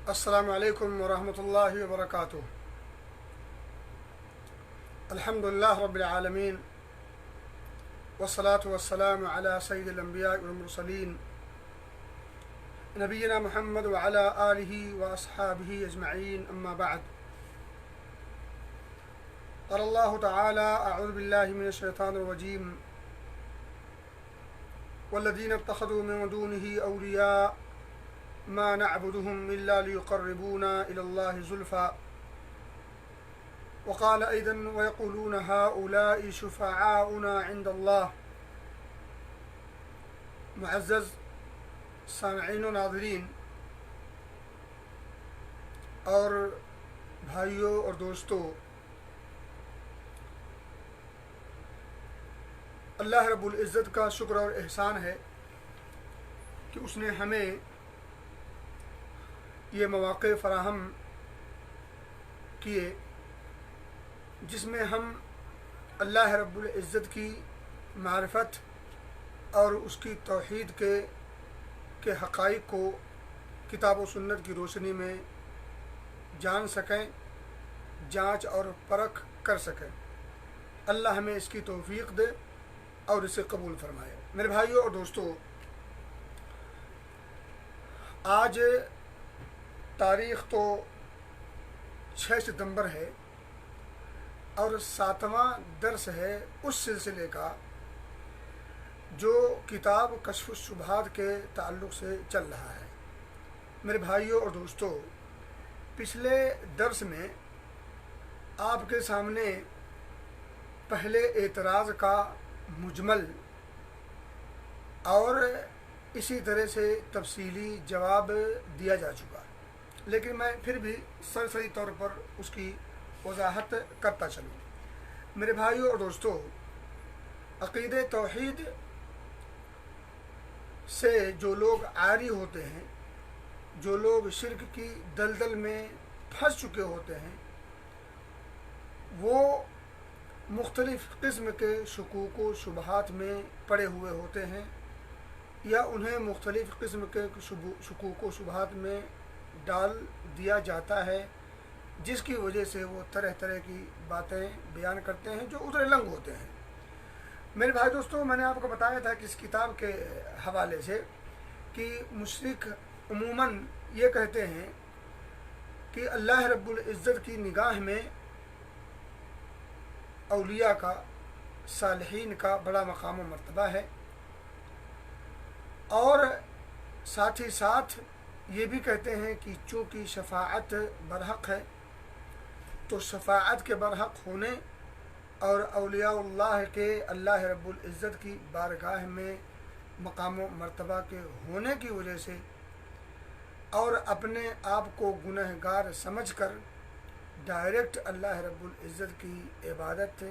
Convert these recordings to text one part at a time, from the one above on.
السلام علیکم ورحمۃ اللہ وبرکاتہ۔ الحمد للہ رب العالمین والصلاة والسلام علی سید الانبیاء والمرسلین نبینا محمد وعلی آلہ واصحابہ اجمعین، اما بعد۔ قال اللہ تعالی اعوذ باللہ من الشیطان الرجیم والذین اتخذوا من دونه اولیاء ما نعبدهم إلا ليقربونا إلى الله زلفى وقال أيضا ويقولون هؤلاء شفعاؤنا عند الله۔ معزز سامعین و ناظرین اور بھائیوں اور دوستوں، اللہ رب العزت کا شکر اور احسان ہے کہ اس نے ہمیں یہ مواقع فراہم کیے جس میں ہم اللہ رب العزت کی معرفت اور اس کی توحید کے حقائق کو کتاب و سنت کی روشنی میں جان سکیں، جانچ اور پرکھ کر سکیں۔ اللہ ہمیں اس کی توفیق دے اور اسے قبول فرمائے۔ میرے بھائیوں اور دوستوں، آج تاریخ تو 6 ستمبر ہے اور 7واں درس ہے اس سلسلے کا جو کتاب کشف الشبہات کے تعلق سے چل رہا ہے۔ میرے بھائیوں اور دوستوں، پچھلے درس میں آپ کے سامنے پہلے اعتراض کا مجمل اور اسی طرح سے تفصیلی جواب دیا جا چکا ہے، لیکن میں پھر بھی سرسری طور پر اس کی وضاحت کرتا چلوں۔ میرے بھائیوں اور دوستوں، عقید توحید سے جو لوگ عاری ہوتے ہیں، جو لوگ شرک کی دلدل میں پھنس چکے ہوتے ہیں، وہ مختلف قسم کے شکوک و شبہات میں پڑے ہوئے ہوتے ہیں، یا انہیں مختلف قسم کے شکوک و شبہات میں ڈال دیا جاتا ہے، جس کی وجہ سے وہ طرح طرح کی باتیں بیان کرتے ہیں جو ادھر لنگ ہوتے ہیں۔ میرے بھائی دوستوں، میں نے آپ کو بتایا تھا کہ اس کتاب کے حوالے سے کہ مشرک عموماً یہ کہتے ہیں کہ اللہ رب العزت کی نگاہ میں اولیاء کا، صالحین کا بڑا مقام و مرتبہ ہے، اور ساتھ ہی ساتھ یہ بھی کہتے ہیں کہ چونکہ شفاعت برحق ہے تو شفاعت کے برحق ہونے اور اولیاء اللہ کے اللہ رب العزت کی بارگاہ میں مقام و مرتبہ کے ہونے کی وجہ سے اور اپنے آپ کو گنہگار سمجھ کر ڈائریکٹ اللہ رب العزت کی عبادت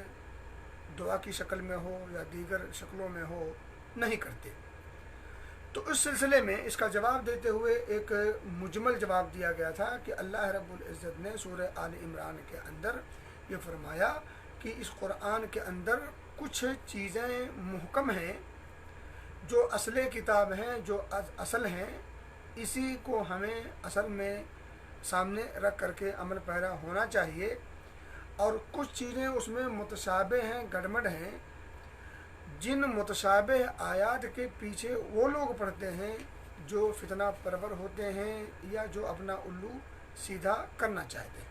دعا کی شکل میں ہو یا دیگر شکلوں میں ہو نہیں کرتے۔ تو اس سلسلے میں اس کا جواب دیتے ہوئے ایک مجمل جواب دیا گیا تھا کہ اللہ رب العزت نے سورہ آل عمران کے اندر یہ فرمایا کہ اس قرآن کے اندر کچھ چیزیں محکم ہیں جو اصل کتاب ہیں، جو اصل ہیں، اسی کو ہمیں اصل میں سامنے رکھ کر کے عمل پیرا ہونا چاہیے، اور کچھ چیزیں اس میں متشابہ ہیں، گڑبڑ ہیں، جن متشابہ آیات کے پیچھے وہ لوگ پڑھتے ہیں جو فتنہ پرور ہوتے ہیں یا جو اپنا الو سیدھا کرنا چاہتے ہیں۔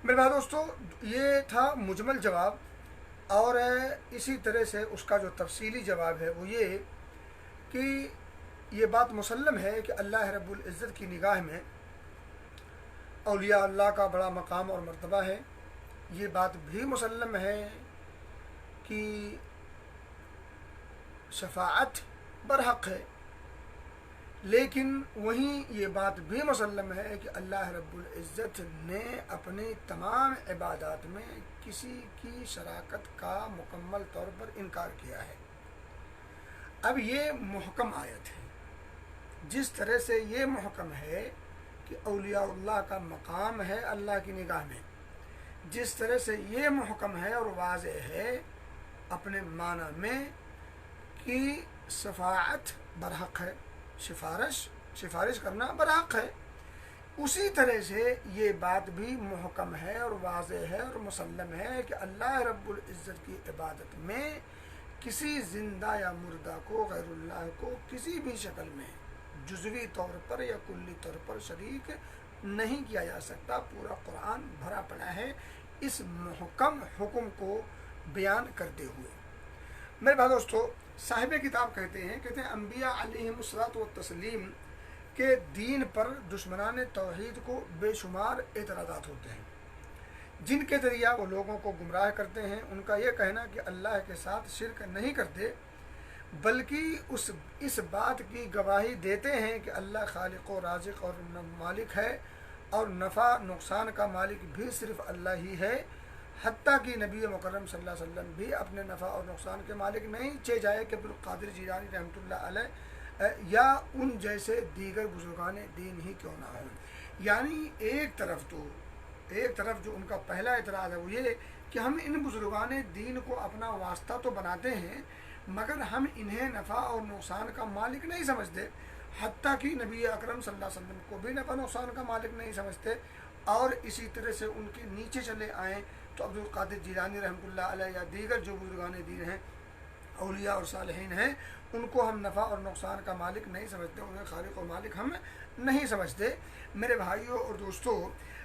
میرے بھائی دوستو، یہ تھا مجمل جواب، اور اسی طرح سے اس کا جو تفصیلی جواب ہے وہ یہ کہ یہ بات مسلم ہے کہ اللہ رب العزت کی نگاہ میں اولیاء اللہ کا بڑا مقام اور مرتبہ ہے۔ یہ بات بھی مسلم ہے کہ شفاعت برحق ہے، لیکن وہیں یہ بات بھی مسلم ہے کہ اللہ رب العزت نے اپنی تمام عبادات میں کسی کی شراکت کا مکمل طور پر انکار کیا ہے۔ اب یہ محکم آیت ہے، جس طرح سے یہ محکم ہے کہ اولیاء اللہ کا مقام ہے اللہ کی نگاہ میں، جس طرح سے یہ محکم ہے اور واضح ہے اپنے معنی میں کہ شفاعت برحق ہے، سفارش کرنا برحق ہے، اسی طرح سے یہ بات بھی محکم ہے اور واضح ہے اور مسلم ہے کہ اللہ رب العزت کی عبادت میں کسی زندہ یا مردہ کو، غیر اللہ کو کسی بھی شکل میں جزوی طور پر یا کلی طور پر شریک نہیں کیا جا سکتا۔ پورا قرآن بھرا پڑا ہے اس محکم حکم کو بیان کرتے ہوئے۔ میرے بھائی دوستو، صاحب کتاب کہتے ہیں انبیاء علیہم الصلاۃ والتسلیم کے دین پر دشمنان توحید کو بے شمار اعتراضات ہوتے ہیں، جن کے ذریعہ وہ لوگوں کو گمراہ کرتے ہیں۔ ان کا یہ کہنا کہ اللہ کے ساتھ شرک نہیں کرتے، بلکہ اس بات کی گواہی دیتے ہیں کہ اللہ خالق و رازق اور مالک ہے، اور نفع نقصان کا مالک بھی صرف اللہ ہی ہے، حتیٰ کہ نبی مکرم صلی اللہ علیہ وسلم بھی اپنے نفع اور نقصان کے مالک نہیں، چاہے جائے کہ عبدالقادر جیلانی رحمۃ اللہ علیہ یا ان جیسے دیگر بزرگان دین ہی کیوں نہ ہوں۔ یعنی ایک طرف جو ان کا پہلا اعتراض ہے وہ یہ کہ ہم ان بزرگان دین کو اپنا واسطہ تو بناتے ہیں، مگر ہم انہیں نفع اور نقصان کا مالک نہیں سمجھتے، حتیٰ کہ نبی اکرم صلی اللہ علیہ وسلم کو بھی نفع نقصان کا مالک نہیں سمجھتے، اور اسی طرح سے ان کے نیچے چلے آئیں تو عبدالقادر جیلانی رحمۃ اللہ علیہ یا دیگر جو بزرگان دین ہیں، اولیاء اور صالحین ہیں، ان کو ہم نفع اور نقصان کا مالک نہیں سمجھتے، انہیں خالق و مالک ہم نہیں سمجھتے۔ میرے بھائیوں اور دوستوں،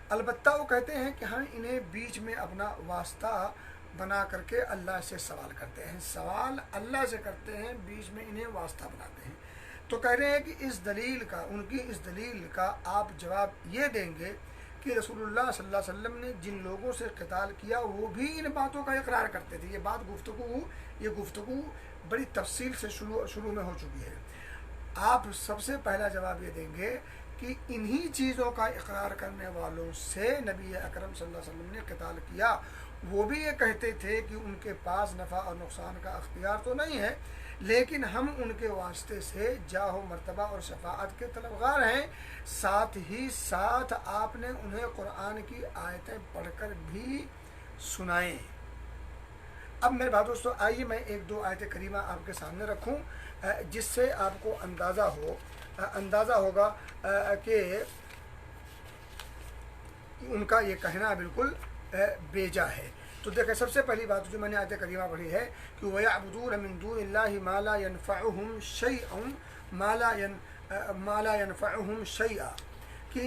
البتہ وہ کہتے ہیں کہ ہم انہیں بیچ میں اپنا واسطہ بنا کر کے اللہ سے سوال کرتے ہیں، سوال اللہ سے کرتے ہیں، بیچ میں انہیں واسطہ بناتے ہیں۔ تو کہہ رہے ہیں کہ ان کی اس دلیل کا آپ جواب یہ دیں گے کہ رسول اللہ صلی اللہ علیہ وسلم نے جن لوگوں سے قتال کیا وہ بھی ان باتوں کا اقرار کرتے تھے۔ یہ گفتگو بڑی تفصیل سے شروع میں ہو چکی ہے۔ آپ سب سے پہلا جواب یہ دیں گے کہ انہی چیزوں کا اقرار کرنے والوں سے نبی اکرم صلی اللہ علیہ وسلم نے قتال کیا، وہ بھی یہ کہتے تھے کہ ان کے پاس نفع اور نقصان کا اختیار تو نہیں ہے، لیکن ہم ان کے واسطے سے جاہ و مرتبہ اور شفاعت کے طلبگار ہیں۔ ساتھ ہی ساتھ آپ نے انہیں قرآن کی آیتیں پڑھ کر بھی سنائیں۔ اب میرے بھائی دوستو، آئیے میں ایک دو آیت کریمہ آپ کے سامنے رکھوں جس سے آپ کو اندازہ ہوگا کہ ان کا یہ کہنا بالکل بیجا ہے۔ تو دیکھیں، سب سے پہلی بات جو میں نے آیت کریمہ پڑھی ہے کہ وَيَعْبُدُونَ مِن دُونِ اللَّهِ مَا لَا يَنْفَعُهُمْ شَيْئًا مَا لَا يَنْفَعُهُمْ شَيْئًا، کہ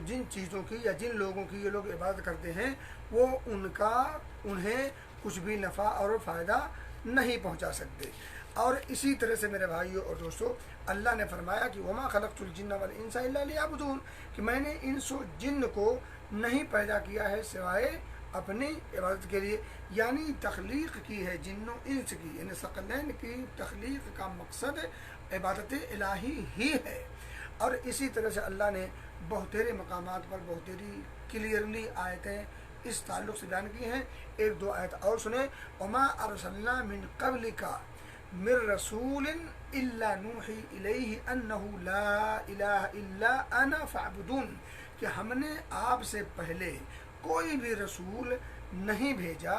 جن چیزوں کی یا جن لوگوں کی یہ لوگ عبادت کرتے ہیں وہ انہیں کچھ بھی نفع اور فائدہ نہیں پہنچا سکتے۔ اور اسی طرح سے میرے بھائیوں اور دوستوں، اللہ نے فرمایا کہ وَمَا خَلَقْتُ الْجِنَّ وَالْإِنسَ إِلَّا لِيَعْبُدُونَ، کہ میں نے انس و جن کو نہیں پیدا کیا ہے سوائے اپنی عبادت کے لیے، یعنی تخلیق کی ہے جن و انس کی، یعنی ثقلین کی تخلیق کا مقصد عبادت الہی ہی ہے۔ اور اسی طرح سے اللہ نے بہتیرے مقامات پر بہتیری کلیئرلی آیتیں اس تعلق سے بیان کی ہیں۔ ایک دو آیت اور سنیں، وَمَا أَرْسَلْنَا مِن قَبْلِكَ مِن رَسُولٍ إِلَّا نُوحِي إِلَيْهِ أَنَّهُ لَا إِلَهَ إِلَّا أَنَا فَاعْبُدُونِ، کہ ہم نے آپ سے پہلے کوئی بھی رسول نہیں بھیجا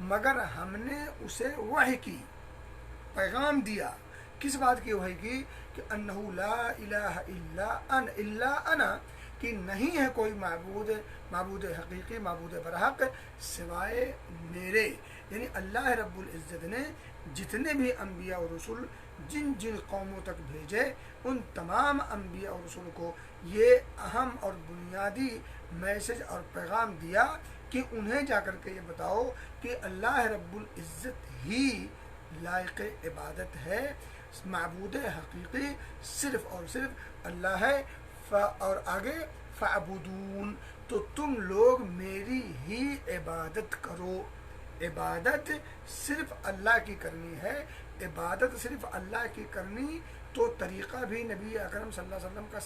مگر ہم نے اسے وحی کی، پیغام دیا۔ کس بات کی وحی کی؟ کہ انہ لا الہ الا انا، کہ نہیں ہے کوئی معبود حقیقی، معبود برحق سوائے میرے۔ یعنی اللہ رب العزت نے جتنے بھی انبیاء اور رسول جن قوموں تک بھیجے، ان تمام انبیاء اور رسول کو یہ اہم اور بنیادی میسج اور پیغام دیا کہ انہیں جا کر کے یہ بتاؤ کہ اللہ رب العزت ہی لائق عبادت ہے، معبود حقیقی صرف اور صرف اللہ ہے۔ اور آگے فَعْبُدُونَ، تو تم لوگ میری ہی عبادت کرو۔ عبادت صرف اللہ کی کرنی ہے، عبادت صرف اللہ کی کرنی تو طریقہ بھی نبی اکرم صلی اللہ علیہ وسلم کا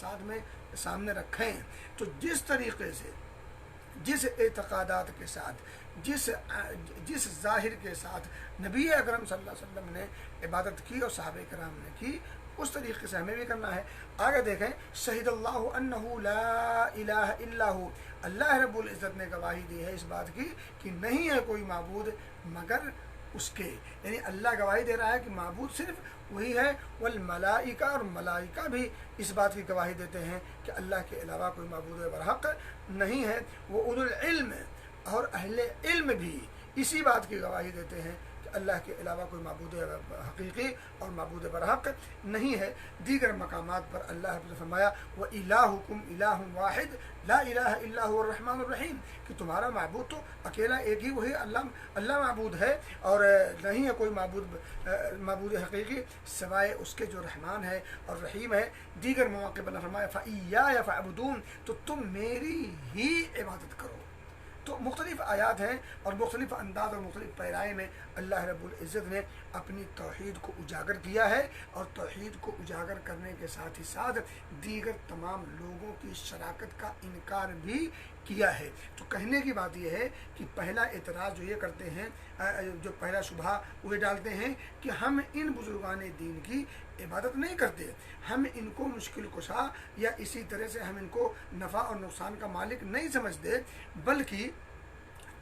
سامنے رکھیں۔ تو جس طریقے سے، جس اعتقادات کے ساتھ، جس ظاہر کے ساتھ نبی اکرم صلی اللہ علیہ وسلم نے عبادت کی اور صحابہ کرام نے کی، اس طریقے سے ہمیں بھی کرنا ہے۔ آگے دیکھیں، شہید اللہ انہ لا الہ الا ہو، اللہ رب العزت نے گواہی دی ہے اس بات کی کہ نہیں ہے کوئی معبود مگر اس کے، یعنی اللہ گواہی دے رہا ہے کہ معبود صرف وہی ہے، والملائکہ، اور ملائکہ بھی اس بات کی گواہی دیتے ہیں کہ اللہ کے علاوہ کوئی معبود برحق نہیں ہے، وہ اولو العلم، اور اہل علم بھی اسی بات کی گواہی دیتے ہیں کہ اللہ کے علاوہ کوئی معبود حقیقی اور معبود برحق نہیں ہے۔ دیگر مقامات پر اللہ نے فرمایا وَإِلَٰهُكُمْ إِلَٰهٌ وَاحِدٌ لَا إِلَٰهَ إِلَّا هُوَ الرَّحْمَٰنُ الرَّحِيمُ، کہ تمہارا معبود تو اکیلا ایک ہی وہی اللہ معبود ہے، اور نہیں ہے کوئی معبود حقیقی سوائے اس کے جو رحمان ہے اور رحیم ہے۔ دیگر مواقع پر فرمایا فَإِيَّايَ فَاعْبُدُونِ، تو تم میری ہی عبادت کرو۔ تو مختلف آیات ہیں اور مختلف انداز اور مختلف پیرائے میں اللہ رب العزت نے اپنی توحید کو اجاگر کیا ہے، اور توحید کو اجاگر کرنے کے ساتھ ہی ساتھ دیگر تمام لوگوں کی شراکت کا انکار بھی کیا ہے۔ تو کہنے کی بات یہ ہے کہ پہلا اعتراض جو یہ کرتے ہیں، جو پہلا شبہہ وہ ڈالتے ہیں کہ ہم ان بزرگان دین کی عبادت نہیں کرتے، ہم ان کو مشکل کشا یا اسی طرح سے ہم ان کو نفع اور نقصان کا مالک نہیں سمجھتے، بلکہ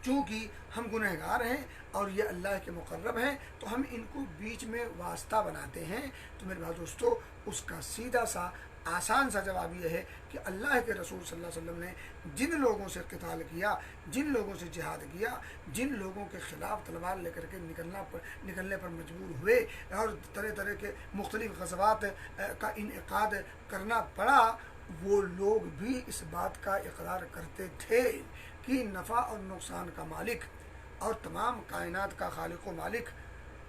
چونکہ ہم گنہگار ہیں اور یہ اللہ کے مقرب ہیں تو ہم ان کو بیچ میں واسطہ بناتے ہیں۔ تو میرے بھائی دوستو، اس کا سیدھا سا آسان سا جواب یہ ہے کہ اللہ کے رسول صلی اللہ علیہ وسلم نے جن لوگوں سے قتال کیا، جن لوگوں سے جہاد کیا، جن لوگوں کے خلاف تلوار لے کر کے نکلنے پر مجبور ہوئے اور طرح طرح کے مختلف غزوات کا انعقاد کرنا پڑا، وہ لوگ بھی اس بات کا اقرار کرتے تھے کہ نفع اور نقصان کا مالک اور تمام کائنات کا خالق و مالک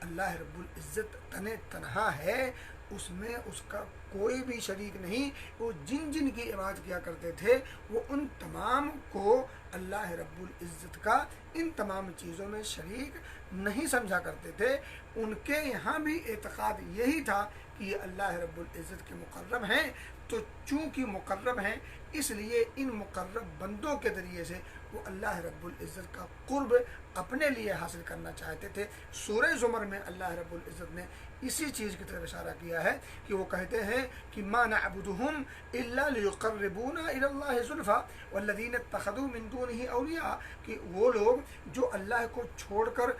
اللہ رب العزت تنہا ہے، اس میں اس کا کوئی بھی شریک نہیں۔ وہ جن کی عبادت کیا کرتے تھے وہ ان تمام کو اللہ رب العزت کا ان تمام چیزوں میں شریک نہیں سمجھا کرتے تھے۔ ان کے یہاں بھی اعتقاد یہی تھا کہ یہ اللہ رب العزت کے مقرب ہیں، تو چونکہ مقرب ہیں اس لیے ان مقرب بندوں کے ذریعے سے وہ اللہ رب العزت کا قرب اپنے لیے حاصل کرنا چاہتے تھے۔ سورہ زمر میں اللہ رب العزت نے اسی چیز کی طرف اشارہ کیا ہے کہ وہ کہتے ہیں کہ ما نعبدهم الا ليقربونا الى الله زلفى والذين اتخذوا من دونه اولیاء، کہ وہ لوگ جو اللہ کو چھوڑ کر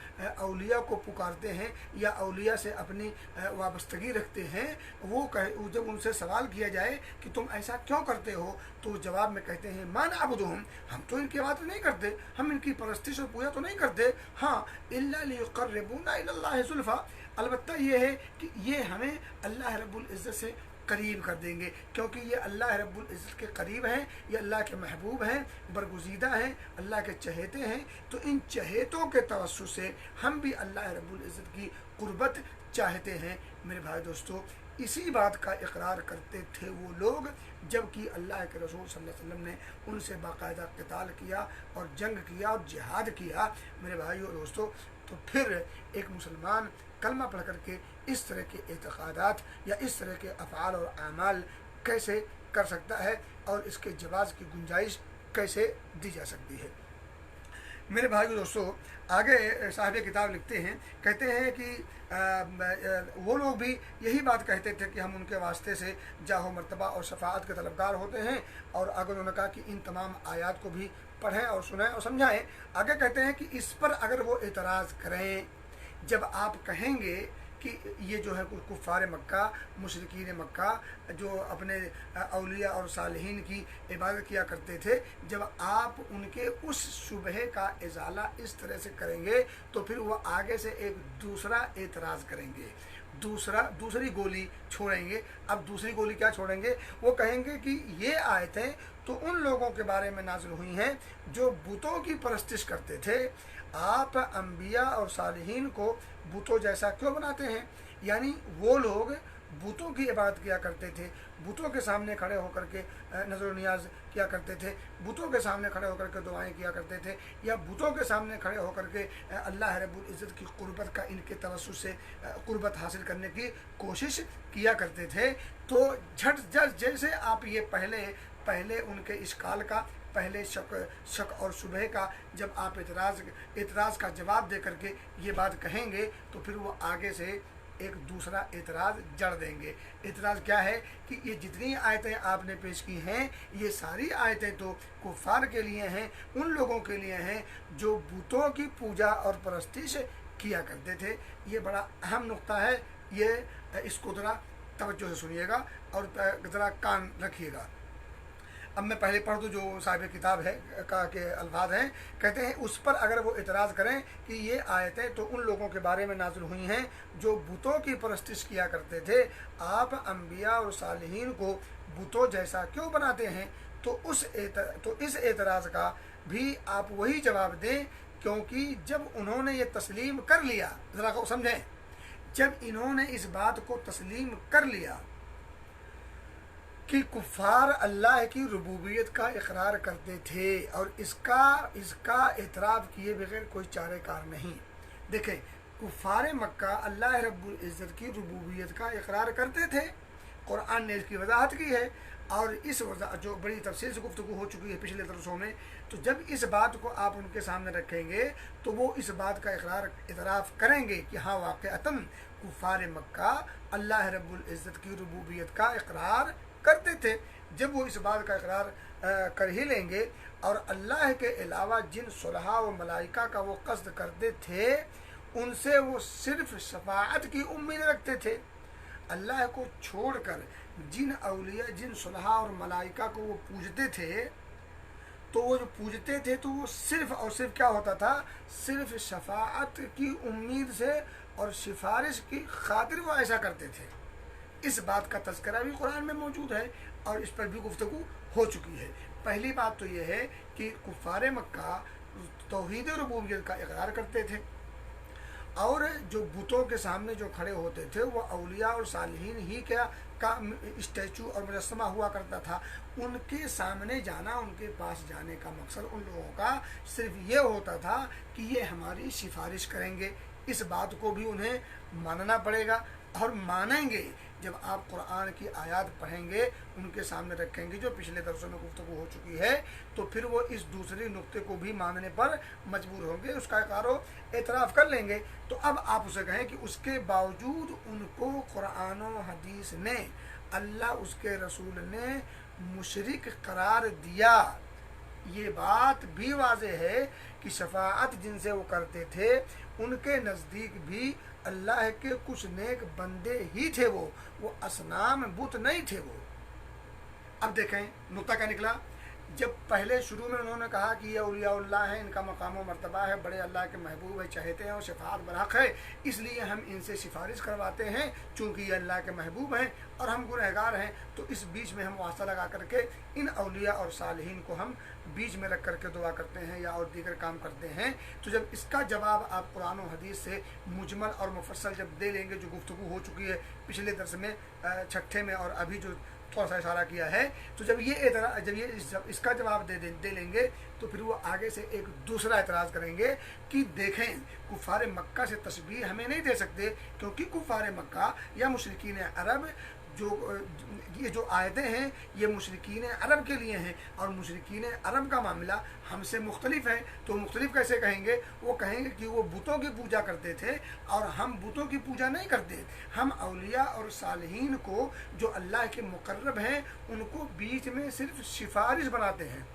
اولیاء کو پکارتے ہیں یا اولیاء سے اپنی وابستگی رکھتے ہیں، وہ جب ان سے سوال کیا جائے کہ تم ایسا کیوں کرتے ہو تو جواب میں کہتے ہیں ما نعبدهم، ہم تو ان کی بات نہیں کرتے، ہم ان کی پرستش اور پوجا تو نہیں کرتے، ہاں الا ليقربونا الى الله زلفى، البتہ یہ ہے کہ یہ ہمیں اللہ رب العزت سے قریب کر دیں گے، کیونکہ یہ اللہ رب العزت کے قریب ہیں، یہ اللہ کے محبوب ہیں، برگزیدہ ہیں، اللہ کے چہیتے ہیں، تو ان چہیتوں کے توسط سے ہم بھی اللہ رب العزت کی قربت چاہتے ہیں۔ میرے بھائی دوستو، اسی بات کا اقرار کرتے تھے وہ لوگ جبکہ اللہ کے رسول صلی اللہ علیہ وسلم نے ان سے باقاعدہ قتال کیا اور جنگ کیا اور جہاد کیا۔ میرے بھائیو اور دوستو، تو پھر ایک مسلمان کلمہ پڑھ کر کے اس طرح کے اعتقادات یا اس طرح کے افعال اور اعمال کیسے کر سکتا ہے اور اس کے جواز کی گنجائش کیسے دی جا سکتی ہے؟ میرے بھائیو دوستو، آگے صاحب کتاب لکھتے ہیں، کہتے ہیں کہ وہ لوگ بھی یہی بات کہتے تھے کہ ہم ان کے واسطے سے جاہ و مرتبہ اور شفاعت کے طلبگار ہوتے ہیں، اور آگے انہوں نے کہا کہ ان تمام آیات کو بھی پڑھیں اور سنیں اور سمجھائیں۔ آگے کہتے ہیں کہ اس پر اگر وہ اعتراض کریں، جب آپ کہیں گے کہ یہ جو ہے کفار مکہ، مشرکین مکہ جو اپنے اولیاء اور صالحین کی عبادت کیا کرتے تھے، جب آپ ان کے اس شبہے کا ازالہ اس طرح سے کریں گے تو پھر وہ آگے سے ایک دوسرا اعتراض کریں گے، دوسری گولی چھوڑیں گے۔ اب دوسری گولی کیا چھوڑیں گے؟ وہ کہیں گے کہ یہ آیتیں تو ان لوگوں کے بارے میں نازل ہوئی ہیں جو بتوں کی پرستش کرتے تھے، آپ انبیاء اور صالحین کو بتوں جیسا کیوں بناتے ہیں؟ یعنی وہ لوگ بتوں کی عبادت کیا کرتے تھے، بتوں کے سامنے کھڑے ہو کر کے نظر و نیاز کیا کرتے تھے، بتوں کے سامنے کھڑے ہو کر کے دعائیں کیا کرتے تھے، یا بتوں کے سامنے کھڑے ہو کر کے اللہ رب العزت کی قربت کا ان کے توسط سے قربت حاصل کرنے کی کوشش کیا کرتے تھے۔ تو جیسے آپ یہ پہلے ان کے اشکال کا، پہلے شک اور شبہ کا جب آپ اعتراض کا جواب دے کر کے یہ بات کہیں گے تو پھر وہ آگے سے ایک دوسرا اعتراض جڑ دیں گے۔ اعتراض کیا ہے کہ یہ جتنی آیتیں آپ نے پیش کی ہیں یہ ساری آیتیں تو کفار کے لیے ہیں، ان لوگوں کے لیے ہیں جو بتوں کی پوجا اور پرستش किया करते थे। ये बड़ा अहम नुक्ता है, ये इसको ज़रा तवज्जो से सुनिएगा और ज़रा कान रखिएगा। अब मैं पहले पढ़ दूँ जो साहिब किताब है का के अल्फाज हैं। कहते हैं उस पर अगर वो इतराज़ करें कि ये आयतें तो उन लोगों के बारे में नाज़िल हुई हैं जो बुतों की परस्तिश किया करते थे, आप अंबिया और सालिहीन को बुतों जैसा क्यों बनाते हैं? तो इस एतराज़ का भी आप वही जवाब दें, क्योंकि जब उन्होंने ये तस्लीम कर लिया, ज़रा को समझें, जब इन्होंने इस बात को तस्लीम कर लिया कि कुफ़ार अल्लाह की रुबूबियत का इकरार करते थे और इसका एतराफ़ किए बगैर कोई चारेकार नहीं। देखें, कुफ़ार मक्का अल्लाह रब्बुल इज़्ज़त की रुबूबियत का इकरार करते थे, कुरान ने इसकी वजाहत की है और इस जो बड़ी तफसील से गुफ्तगू हो चुकी है पिछले दरसों में। तो जब इस बात को आप उनके सामने रखेंगे तो वो इस बात का इतराफ़ करेंगे कि हाँ वाक़अतन कुफ़ार मक्का अल्लाह रब्बुल इज़्ज़त की रुबूबियत का इकरार करते थे। जब वो इस बात का इकरार कर ही लेंगे और अल्लाह के अलावा जिन सुलहा व मलाइका का वो कस्द करते थे उनसे वो सिर्फ शफाअत की उम्मीद रखते थे। अल्लाह को छोड़कर जिन औलिया जिन सुलहा और मलाइका को वो पूजते थे, तो वो जो पूजते थे तो वो सिर्फ और सिर्फ क्या होता था, सिर्फ शफाअत की उम्मीद से और सिफारिश की खातिर वो ऐसा करते थे। इस बात का तज़किरा भी कुरान में मौजूद है और इस पर भी गुफ्तगू हो चुकी है। पहली बात तो ये है कि कुफ़ार मक्का तौहीद रुबूबियत का इकरार करते थे और जो बुतों के सामने जो खड़े होते थे वो औलिया और सालिहीन ही का स्टैचू और मुजस्समा हुआ करता था। उनके सामने जाना, उनके पास जाने का मकसद उन लोगों का सिर्फ ये होता था कि ये हमारी सिफारिश करेंगे। इस बात को भी उन्हें मानना पड़ेगा और मानेंगे जब आप कुरान की आयत पढ़ेंगे, उनके सामने रखेंगे जो पिछले दरसों में गुफ्तगू हो चुकी है, तो फिर वो इस दूसरे नुक्ते को भी मानने पर मजबूर होंगे, उसका एतराफ़ कर लेंगे। तो अब आप उसे कहें कि उसके बावजूद उनको कुरान और हदीस ने, अल्लाह उसके रसूल ने मुशरिक करार दिया। ये बात भी वाज़ेह है कि शफाअत जिनसे वो करते थे उनके नज़दीक भी अल्लाह के कुछ नेक बंदे ही थे, वो असनाम बुत नहीं थे वो। अब देखें नुक्ता क्या निकला। जब पहले शुरू में उन्होंने कहा कि ये औलियाउल्लाह हैं, इनका मकाम व मर्तबा है, बड़े अल्लाह के महबूब है, चाहते हैं और शफाअत बरहक है, इसलिए हम इनसे सिफारिश करवाते हैं चूँकि ये अल्लाह के महबूब हैं और हम गुनहगार हैं, तो इस बीच में हम वास्ता लगा करके इन औलिया और सालिहीन को हम बीच में रख करके दुआ करते हैं या और दीगर काम करते हैं। तो जब इसका जवाब आप कुरान और हदीस से मुजमल और मुफस्सल जब दे लेंगे, जो गुफ्तगू हो चुकी है पिछले दर्स में छठे में और अभी जो थोड़ा सा इशारा किया है, तो जब इसका जवाब दे लेंगे तो फिर वो आगे से एक दूसरा एतराज़ करेंगे कि देखें कुफ़ार मक्का से तशबीह हमें नहीं दे सकते, क्योंकि कुफ़ार मक्का या मुशरिकीन अरब ये जो आयतें हैं ये मुशरिकीन अरब के लिए हैं और मुशरिकीन अरब का मामला हमसे मुख्तलिफ है। तो मुख्तलिफ कैसे कहेंगे? वो कहेंगे कि वो बुतों की पूजा करते थे और हम बुतों की पूजा नहीं करते, हम औलिया और सालिहीन को जो अल्लाह के मुकर्रब हैं उनको बीच में सिर्फ सिफारिश बनाते हैं,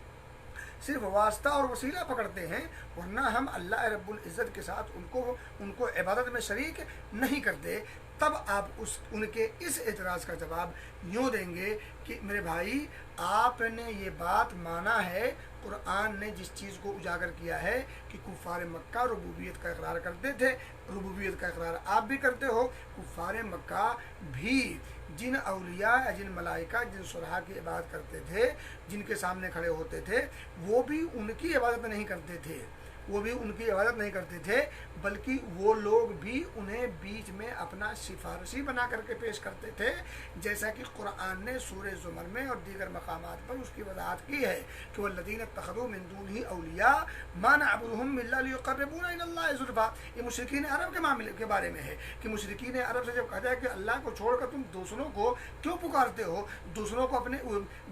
सिर्फ वास्ता और वसीला पकड़ते हैं, वरना हम अल्लाह रब्बुल इज़्ज़त के साथ उनको इबादत में शरीक नहीं करते। तब आप उनके इस एतराज़ का जवाब यूँ देंगे कि मेरे भाई आपने ये बात माना है, कुरान ने जिस चीज़ को उजागर किया है कि कुफ़ार मक्का रुबूबियत का इकरार करते थे, रुबूबियत का इकरार आप भी करते हो। कुफ़ार मक्का भी जिन औलिया या जिन मलाइका जिन सुलहा की इबादत करते थे, जिनके सामने खड़े होते थे, वो भी उनकी इबादत नहीं करते थे, बल्कि वो लोग भी उन्हें बीच में अपना सिफारशी बना करके पेश करते थे, जैसा कि कुरान ने सूरह ज़ुमर में और दीगर मकामात पर उसकी वजाहत की है कि वल्लज़ीना इत्तख़ज़ू मिन दूनिही औलिया मा नअबुदुहुम इल्ला लियुक़र्रिबूना इलल्लाहि ज़ुल्फ़ा। ये मुशरिकीन अरब के मामले के बारे में है कि मुशरिकीन अरब से जब कहा जाए कि अल्लाह को छोड़कर तुम दूसरों को क्यों पुकारते हो, दूसरों को अपने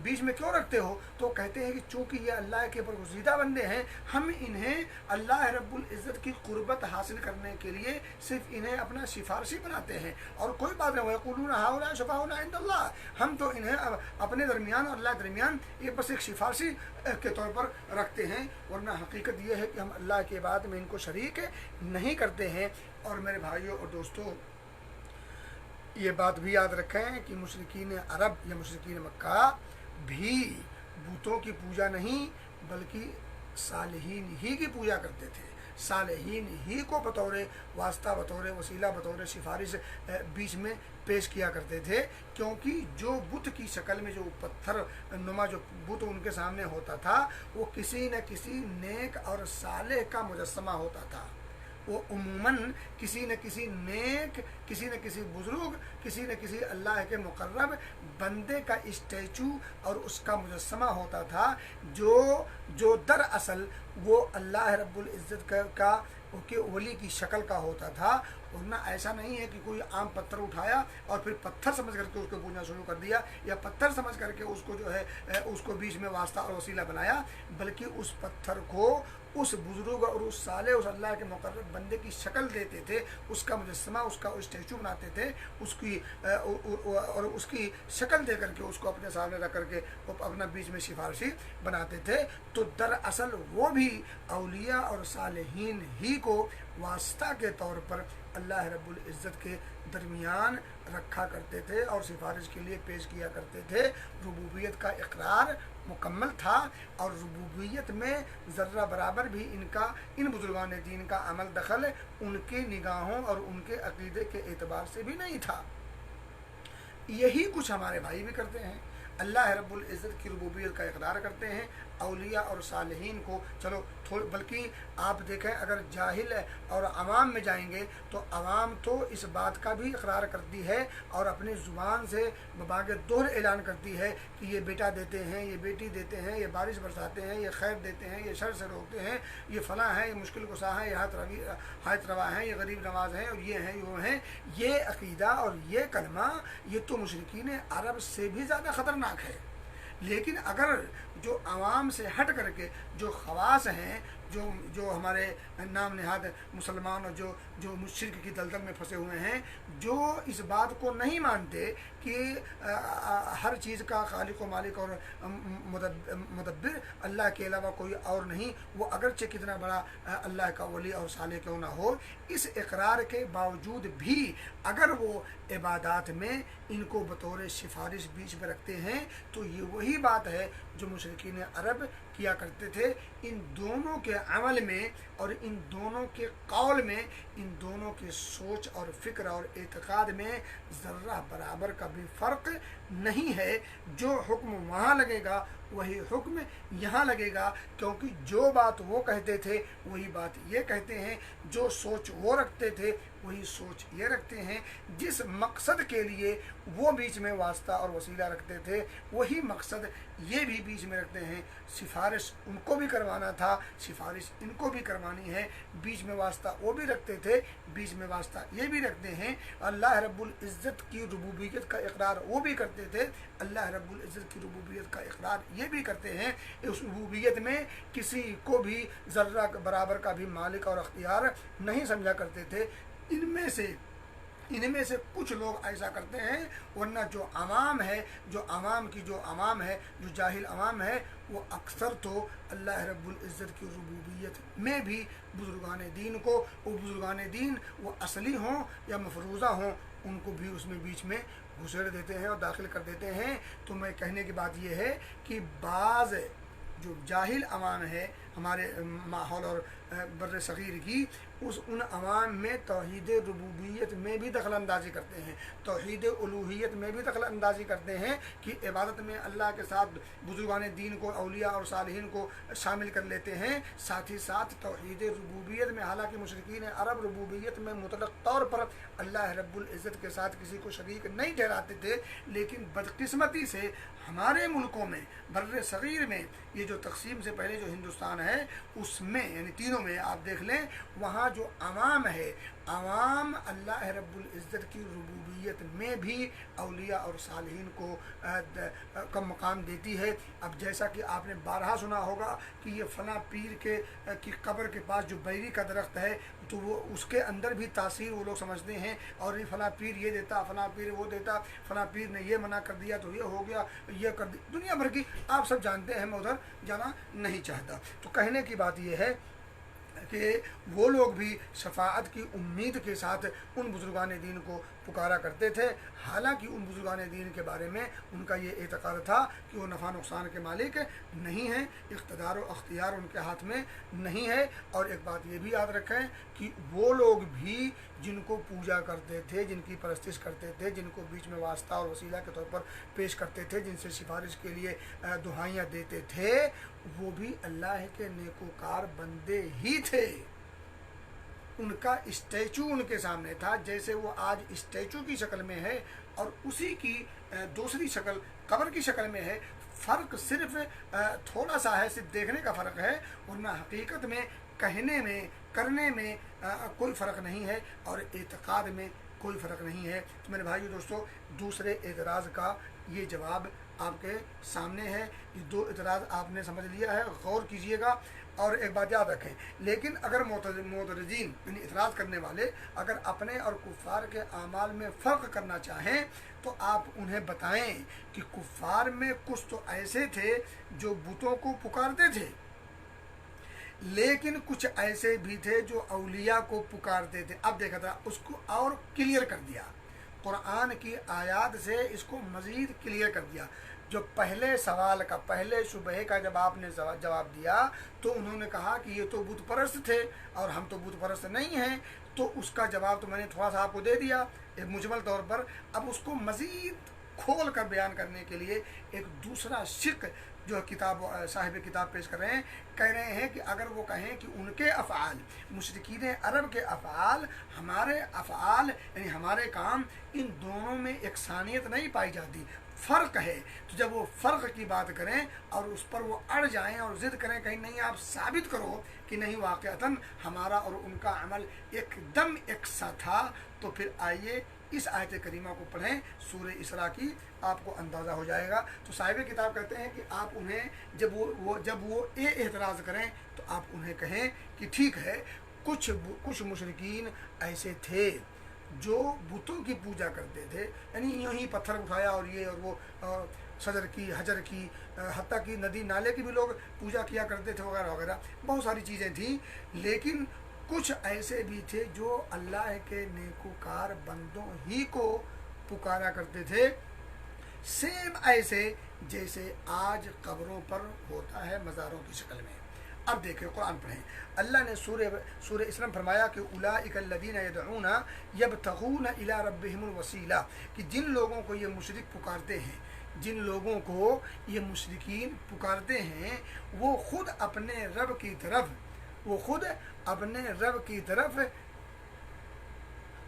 बीच में क्यों रखते हो, तो कहते हैं कि चूँकि ये अल्लाह के बरगुज़ीदा बंदे हैं, हम इन्हें अल्लाह रब्बुल इज़्ज़त की कुर्बत हासिल करने के लिए सिर्फ इन्हें अपना सिफारशी बनाते हैं और कोई बात नहीं। वयक़ूलूना हाउला शुफ़ाउना इंदल्लाह, हम तो इन्हें अपने दरमियान और अल्लाह के दरमियान ये बस एक सिफारशी के तौर पर रखते हैं, वरना हकीकत ये है कि हम अल्लाह की इबादत में इनको शरीक नहीं करते हैं। और मेरे भाइयों और दोस्तों, ये बात भी याद रखें कि मुशरिकीन अरब या मुशरिकीन मक्का भी बूतों की पूजा नहीं बल्कि सालिहीन ही की पूजा करते थे। सालिहीन ही को बतौर वास्ता, बतौर वसीला, बतौर सिफारिश बीच में पेश किया करते थे, क्योंकि जो बुत की शक्ल में जो पत्थर नुमा जो बुत उनके सामने होता था वो किसी न किसी नेक और सालेह का मुजस्समा होता था। वो उमूमन किसी न किसी नेक, किसी न किसी बुजुर्ग, किसी न किसी अल्लाह के मुकर्रब बंदे का स्टैचू और उसका मुजस्समा होता था, जो दरअसल वो अल्लाह रब्बुल इज़्ज़त का के वली की शक्ल का होता था। वरना ऐसा नहीं है कि कोई आम पत्थर उठाया और फिर पत्थर समझ करके उसको पूजना शुरू कर दिया, या पत्थर समझ करके उसको जो है उसको बीच में वास्ता और वसीला बनाया, बल्कि उस पत्थर को उस बुजुर्ग और उस साले, उस अल्लाह के मुकर्रब बंदे की शक्ल देते थे, उसका मुजस्समा, उसका स्टैचू बनाते थे, उसकी और उसकी शक्ल दे करके उसको अपने सामने रख करके वो अपना बीच में सिफारशी बनाते थे। तो दरअसल वो भी औलिया और सालेहीन ही को वास्ता के तौर पर अल्लाह रब्बुल इज़्ज़त के दरमियान रखा करते थे और सिफारिश के लिए पेश किया करते थे। रुबूबियत का इकरार मुकम्मल था और रुबूबियत में ज़र्रा बराबर भी इन बुजुर्गान दीन का अमल दखल उनके निगाहों और उनके अकीदे के एतबार से भी नहीं था। यही कुछ हमारे भाई भी करते हैं, अल्लाह रब्बुल इज़्ज़त की रुबूबियत का इकरार करते हैं, औलिया और सालिहीन को चलो थोड़ी, बल्कि आप देखें अगर जाहिल और अवाम में जाएंगे तो अवाम तो इस बात का भी इकरार करती है और अपनी ज़ुबान से बागे दोहर ऐलान करती है कि ये बेटा देते हैं, ये बेटी देते हैं, ये बारिश बरसाते हैं, ये खैर देते हैं, ये शर से रोकते हैं, ये फ़लाँ हैं, ये मुश्किल कुशा है, ये हाथ रवा हैं, ये गरीब नवाज हैं, और ये हैं, वो हैं। ये अक़ीदा और ये कलमा ये तो मुशरिकीन अरब से भी ज़्यादा ख़तरनाक है। लेकिन अगर जो आवाम से हट करके जो खवास हैं, जो हमारे नाम नहाद मुसलमान और जो शिर्क की दलदल में फंसे हुए हैं, जो इस बात को नहीं मानते कि हर चीज़ का खालिक व मालिक और मुदब्बिर अल्लाह के अलावा कोई और नहीं, वो अगरचे कितना बड़ा अल्लाह का वली और साले क्यों ना हो, इस इकरार के बावजूद भी अगर वो इबादात में इनको बतौर सिफारिश बीच में रखते हैं तो ये वही बात है जो मुशरिकीन अरब किया करते थे। इन दोनों के अमल में और इन दोनों के कौल में, इन दोनों के सोच और फिक्र और एतकाद में ज़र्रा बराबर का भी फ़र्क नहीं है। जो हुक्म वहाँ लगेगा वही हुक्म यहाँ लगेगा, क्योंकि जो बात वो कहते थे वही बात ये कहते हैं, जो सोच वो रखते थे वही सोच ये रखते हैं, जिस मकसद के लिए वो बीच में वास्ता और वसीला रखते थे वही मकसद ये भी बीच में रखते हैं। सिफारिश उनको भी करवाना था, सिफारिश इनको भी करवानी है, बीच में वास्ता वो भी रखते थे, बीच में वास्ता ये भी रखते हैं। अल्लाह रब्बुल इज़्ज़त की रुबूबियत का इकरार वो भी करते थे, अल्लाह रब्बुल इज़्ज़त की रुबूबियत का इकरार ये भी करते हैं। उस रुबूबियत में किसी को भी ज़र्रा बराबर का भी मालिक और अख्तियार नहीं समझा करते थे। इनमें से कुछ लोग ऐसा करते हैं, वरना जो अवाम है, जो अवाम है, जो जाहिल अवाम है, वो अक्सर तो अल्लाह रब्बुल इज़्ज़त की रुबूबियत में भी बुजुर्गान दीन को, वो बुजुर्गान दीन वो असली हों या मफरूज़ा हों, उनको भी उसमें बीच में घुसेड़ देते हैं और दाखिल कर देते हैं। तो मैं कहने की बात यह है कि बाज़ जो जाहिल अवाम है हमारे माहौल और बर्रे सग़ीर की, उन अवाम में तौहीद रुबूबियत में भी दखल अंदाज़ी करते हैं, तौहीद उलूहियत में भी दखल अंदाज़ी करते हैं कि इबादत में अल्लाह के साथ बुजुर्गान दीन को, औलिया और सालिहीन को शामिल कर लेते हैं। साथ ही साथ तौहीद रुबूबियत में, हालांकि मुशरिकीन अरब रुबूबियत में मुतलक तौर पर अल्लाह रब्बुल इज़्ज़त के साथ किसी को शरीक नहीं ठहराते थे, लेकिन बदकिस्मती से हमारे मुल्कों में, बर्रे सग़ीर में, ये जो तक़सीम से पहले जो हिंदुस्तान है उसमें, यानी तीनों में आप देख लें, वहाँ जो अवाम है आवाम अल्लाह रब्बुल इज़्ज़त की रुबूबियत में भी औलिया और सालिहीन को कम मकाम देती है। अब जैसा कि आपने बारहा सुना होगा कि ये फ़लाँ पीर के की कब्र के पास जो बैरी का दरख्त है तो वो उसके अंदर भी तासीर वो लोग समझते हैं, और ये फ़लाँ पीर ये देता, फ़लाँ पीर वो देता, फ़लाँ पीर ने ये मना कर दिया तो ये हो गया, ये कर दी, दुनिया भर की आप सब जानते हैं। मैं उधर जाना नहीं चाहता। तो कहने की बात ये है कि वो लोग भी शफाअत की उम्मीद के साथ उन बुजुर्गान दीन को पुकारा करते थे। हालांकि उन बुजुर्गान दीन के बारे में उनका ये एतक़ाद था कि वो नफ़ा नुकसान के मालिक नहीं हैं, इक़्तिदार और अख्तियार उनके हाथ में नहीं है। और एक बात ये भी याद रखें कि वो लोग भी जिनको पूजा करते थे, जिनकी परस्तिश करते थे, जिनको बीच में वास्ता और वसीला के तौर पर पेश करते थे, जिनसे सिफारिश के लिए दुहाइयाँ देते थे, वो भी अल्लाह के नेकोकार बंदे ही थे। उनका स्टैचू उनके सामने था, जैसे वो आज स्टैचू की शक्ल में है और उसी की दूसरी शक्ल कब्र की शक्ल में है। फ़र्क सिर्फ थोड़ा सा है, सिर्फ देखने का फ़र्क है, वरना हकीकत में कहने में करने में कोई फ़र्क नहीं है और एतक़ाद में कोई फ़र्क नहीं है। तो मेरे भाइयों दोस्तों, दूसरे एतराज़ का ये जवाब आपके सामने है। ये दो एतराज़ आपने समझ लिया है, गौर कीजिएगा। और एक बात याद रखें, लेकिन अगर मोतरजीन यानी इतराज़ करने वाले अगर अपने और कुफ़ार के आमाल में फ़र्क करना चाहें तो आप उन्हें बताएं कि कुफ़ार में कुछ तो ऐसे थे जो बुतों को पुकारते थे, लेकिन कुछ ऐसे भी थे जो औलिया को पुकारते थे। अब देखा था उसको और क्लियर कर दिया, कुरान की आयत से इसको मज़ीद क्लियर कर दिया। जो पहले सवाल का, पहले शुबहे का जब आपने जवाब दिया तो उन्होंने कहा कि ये तो बुत परस्त थे और हम तो बुत परस्त नहीं हैं, तो उसका जवाब तो मैंने थोड़ा सा आपको दे दिया एक मुजमल तौर पर। अब उसको मज़ीद खोल कर बयान करने के लिए एक दूसरा शिक जो किताब साहिब किताब पेश कर रहे हैं, कह रहे हैं कि अगर वो कहें कि उनके अफ़आल, मुशरिकीन अरब के अफ़आल, हमारे अफ़आल यानी हमारे काम, इन दोनों में एकसानियत नहीं पाई जाती, फ़र्क है, तो जब वो फ़र्क की बात करें और उस पर वो अड़ जाएं और ज़िद करें कहीं नहीं आप साबित करो कि नहीं वाक़अतन हमारा और उनका अमल एकदम एक सा था, तो फिर आइए इस आयत करीमा को पढ़ें, सूरह इसरा की, आपको अंदाज़ा हो जाएगा। तो साहिब किताब कहते हैं कि आप उन्हें जब वो एतराज़ करें तो आप उन्हें कहें कि ठीक है, कुछ मुशरिकीन ऐसे थे जो बुतों की पूजा करते थे, यानी यूँ ही पत्थर उठाया और ये और वो सजर की, हजर की, हत्ता की नदी नाले की भी लोग पूजा किया करते थे वगैरह वगैरह, बहुत सारी चीज़ें थी। लेकिन कुछ ऐसे भी थे जो अल्लाह के नेकोकार बंदों ही को पुकारा करते थे, सेम ऐसे जैसे आज कब्रों पर होता है मज़ारों की शक्ल में। अब देखें, कुरान पढ़ें। अल्लाह ने सूरह इसरा फरमाया कि उलाइकल्लज़ीना यदऊना यबतगूना इला रब्बिहिमुल वसीला, कि जिन लोगों को ये मुशरिक पुकारते हैं, जिन लोगों को ये मुशरिकीन पुकारते हैं, वो खुद अपने रब की तरफ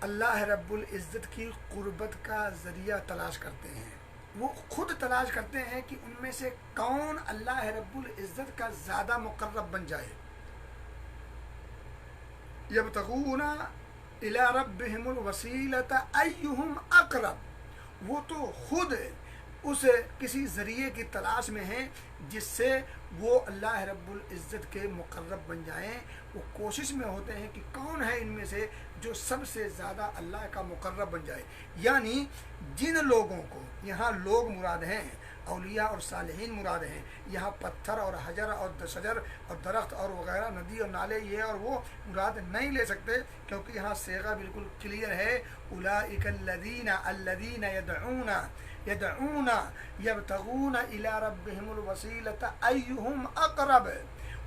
अल्लाह रब्बुल इज़्ज़त की क़ुर्बत का ज़रिया तलाश करते हैं। वो खुद तलाश करते हैं कि उनमें से कौन अल्लाह रब्बुल इज़्ज़त का ज़्यादा मुक़र्रब बन जाए। यब्तगूना इला रब्बिहिमुल वसीलता अय्युहुम अक़रब, वो तो खुद उस किसी ज़रिए की तलाश में हैं जिससे वो अल्लाह रब्बुल इज़्ज़त के मुक़र्रब बन जाएं। वो कोशिश में होते हैं कि कौन है इनमें से जो सबसे ज़्यादा अल्लाह का मुक़र्रब बन जाए। यानी जिन लोगों को, यहाँ लोग मुराद हैं, औलिया और सालिहीन मुराद हैं, यहाँ पत्थर और हजर और शजर और दरख्त और वगैरह, नदी और नाले, ये और वो मुराद नहीं ले सकते, क्योंकि यहाँ सेगा बिल्कुल क्लियर है। उलाइकल्लज़ीना यदऊना यब्तगूना इला रब्बिहिमुल वसीलता अय्युहुम अक़रब,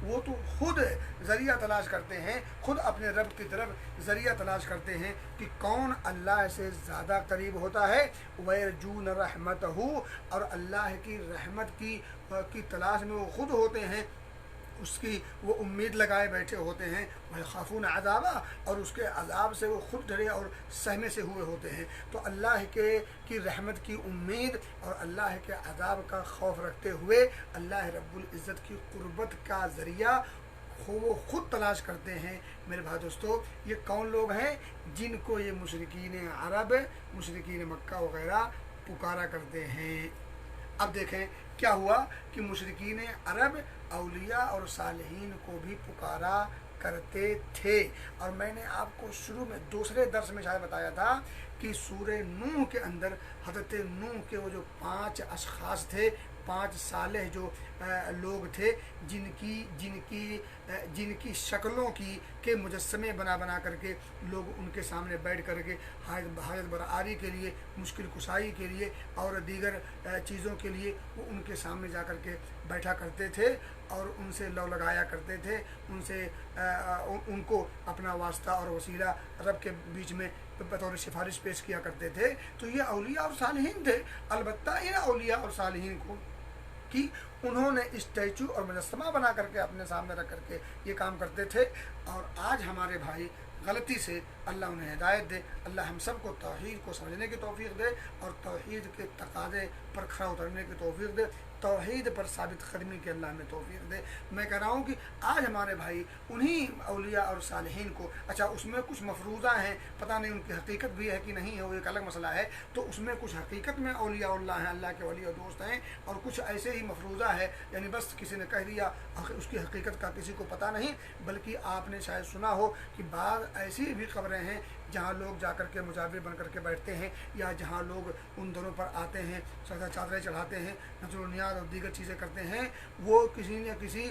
वो तो खुद ज़रिया तलाश करते हैं, खुद अपने रब की तरफ ज़रिया तलाश करते हैं कि कौन अल्लाह से ज़्यादा करीब होता है। वयरजून रहमतहू, और अल्लाह की रहमत की तलाश में वो खुद होते हैं, उसकी वो उम्मीद लगाए बैठे होते हैं। वह खाफून अज़ाबा, और उसके अज़ाब से वो खुद डरे और सहमे से हुए होते हैं। तो अल्लाह की रहमत की उम्मीद और अल्लाह के अज़ाब का खौफ रखते हुए अल्लाह रब्बुल इज़्ज़त की क़ुर्बत का ज़रिया वो खुद तलाश करते हैं। मेरे भाई दोस्तों, ये कौन लोग हैं? जिनको ये मुशरिकीन अरब, मुशरिकीन मक्का वगैरह पुकारा करते हैं। अब देखें क्या हुआ कि मुशरिकीन अरब औलिया और सालिहीन को भी पुकारा करते थे। और मैंने आपको शुरू में दूसरे दर्स में शायद बताया था कि सूरह नूह के अंदर हज़रत नूह के वो जो 5 अशख़ास थे, 5 सालेह जो लोग थे, जिनकी शक्लों के मुजस्समे बना करके लोग उनके सामने बैठ करके हाजत बरारी के लिए, मुश्किल कुशाई के लिए और दीगर चीज़ों के लिए वो उनके सामने जा कर के बैठा करते थे और उनसे लौ लगाया करते थे, उनसे उनको अपना वास्ता और वसीला रब के बीच में बतौर सिफारिश पेश किया करते थे। तो ये औलिया और सालिहीन थे। अलबत्ता इन औलिया और सालिहीन को कि उन्होंने स्टैचू और मुजस्समा बना करके अपने सामने रख करके ये काम करते थे। और आज हमारे भाई गलती से, अल्लाह उन्हें हिदायत दे, अल्लाह हम सब को तौहीद को समझने की तौफीक दे और तौहीद के तकाज़े पर खरा उतरने की तौफीक दे, तौहीद पर साबित कदमी की अल्लाह में तौफीक दे। मैं कह रहा हूँ कि आज हमारे भाई उन्हीं औलिया और सालिहीन को, अच्छा उसमें कुछ मफरूज़ा हैं, पता नहीं उनकी हकीकत भी है कि नहीं है, वो एक अलग मसला है। तो उसमें कुछ हकीकत में औलिया अल्लाह हैं, अल्लाह के वली और दोस्त हैं, और कुछ ऐसे ही मफरूज़ा है, यानी बस किसी ने कह दिया, उसकी हकीकत का किसी को पता नहीं। बल्कि आपने शायद सुना हो कि बाद ऐसी भी खबरें हैं जहाँ लोग जाकर के मुजाविर बन करके बैठते हैं, या जहाँ लोग उन दरों पर आते हैं, चादरें चढ़ाते हैं, नज़र और दीगर चीज़ें करते हैं, वो किसी न किसी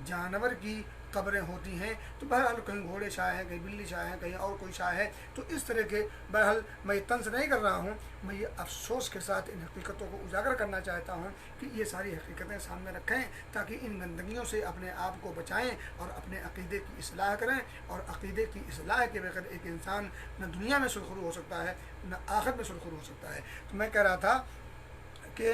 जानवर की कब्रें होती हैं। तो बहरहाल कहीं घोड़े शाह हैं, कहीं बिल्ली शाह हैं, कहीं और कोई शाह है। तो इस तरह के, बहरहाल मैं तंज नहीं कर रहा हूँ, मैं ये अफसोस के साथ इन हकीकतों को उजागर करना चाहता हूँ कि ये सारी हकीकतें सामने रखें ताकि इन गंदगियों से अपने आप को बचाएं और अपने अक़ीदे की इस्लाह करें। और अक़ीदे की इस्लाह के बगैर एक इंसान न दुनिया में सुरखरू हो सकता है, न आखिरत में सुरखरू हो सकता है। तो मैं कह रहा था कि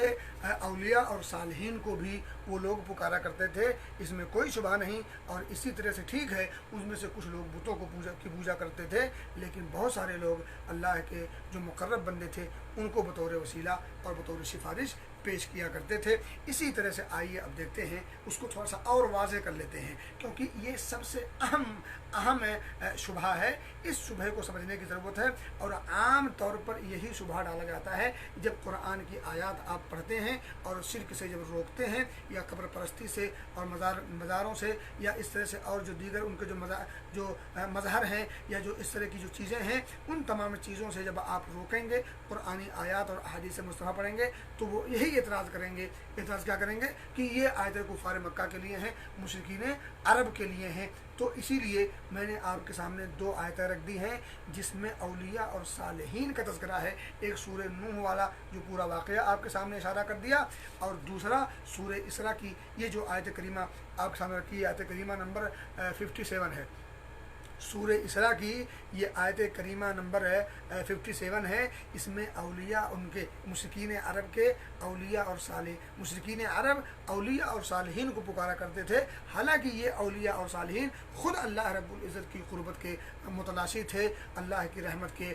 औलिया और सालिहीन को भी वो लोग पुकारा करते थे, इसमें कोई शुबा नहीं। और इसी तरह से ठीक है, उसमें से कुछ लोग बुतों को पूजा करते थे, लेकिन बहुत सारे लोग अल्लाह के जो मुकर्रब बंदे थे उनको बतौर वसीला और बतौर सिफारिश पेश किया करते थे। इसी तरह से आइए अब देखते हैं, उसको थोड़ा सा और वाज़ेह कर लेते हैं, क्योंकि ये सबसे अहम शुबहा है। इस शुबहे को समझने की ज़रूरत है। और आम तौर पर यही शुबहा डाला जाता है जब कुरान की आयत आप पढ़ते हैं और शिर्क से जब रोकते हैं, या कब्र परस्ती से और मज़ारों से, या इस तरह से और जो दीगर उनके जो मज़हर हैं, या जो इस तरह की जो चीज़ें हैं, उन तमाम चीज़ों से जब आप रोकेंगे, कुरानी आयत और अहादीस मुस्तफ़ा पढ़ेंगे, तो वो यही एतराज़ करेंगे। एतराज़ क्या करेंगे कि ये आयतें कुफ़ार मक्का के लिए हैं, मुशरिकीन अरब के लिए हैं। तो इसीलिए मैंने आपके सामने 2 आयतें रख दी हैं जिसमें औलिया और सालिहीन का तज़किरा है। एक सूरह नूह वाला जो पूरा वाक़या आपके सामने इशारा कर दिया, और दूसरा सूरह इसरा की ये जो आयत करीमा आपके सामने रखी है, आयत करीमा नंबर 57 है। सूरह इसरा की ये आयत करीमा नंबर 57 है। इसमें औलिया, उनके मुशरिकीन अरब के औलिया और मुशरिकीन अरब औलिया और सालिहीन को पुकारा करते थे। हालांकि ये औलिया और सालिहीन खुद अल्लाह रब्बुल इज़्ज़त की क़ुर्बत के मुतलाशी थे, अल्लाह की रहमत के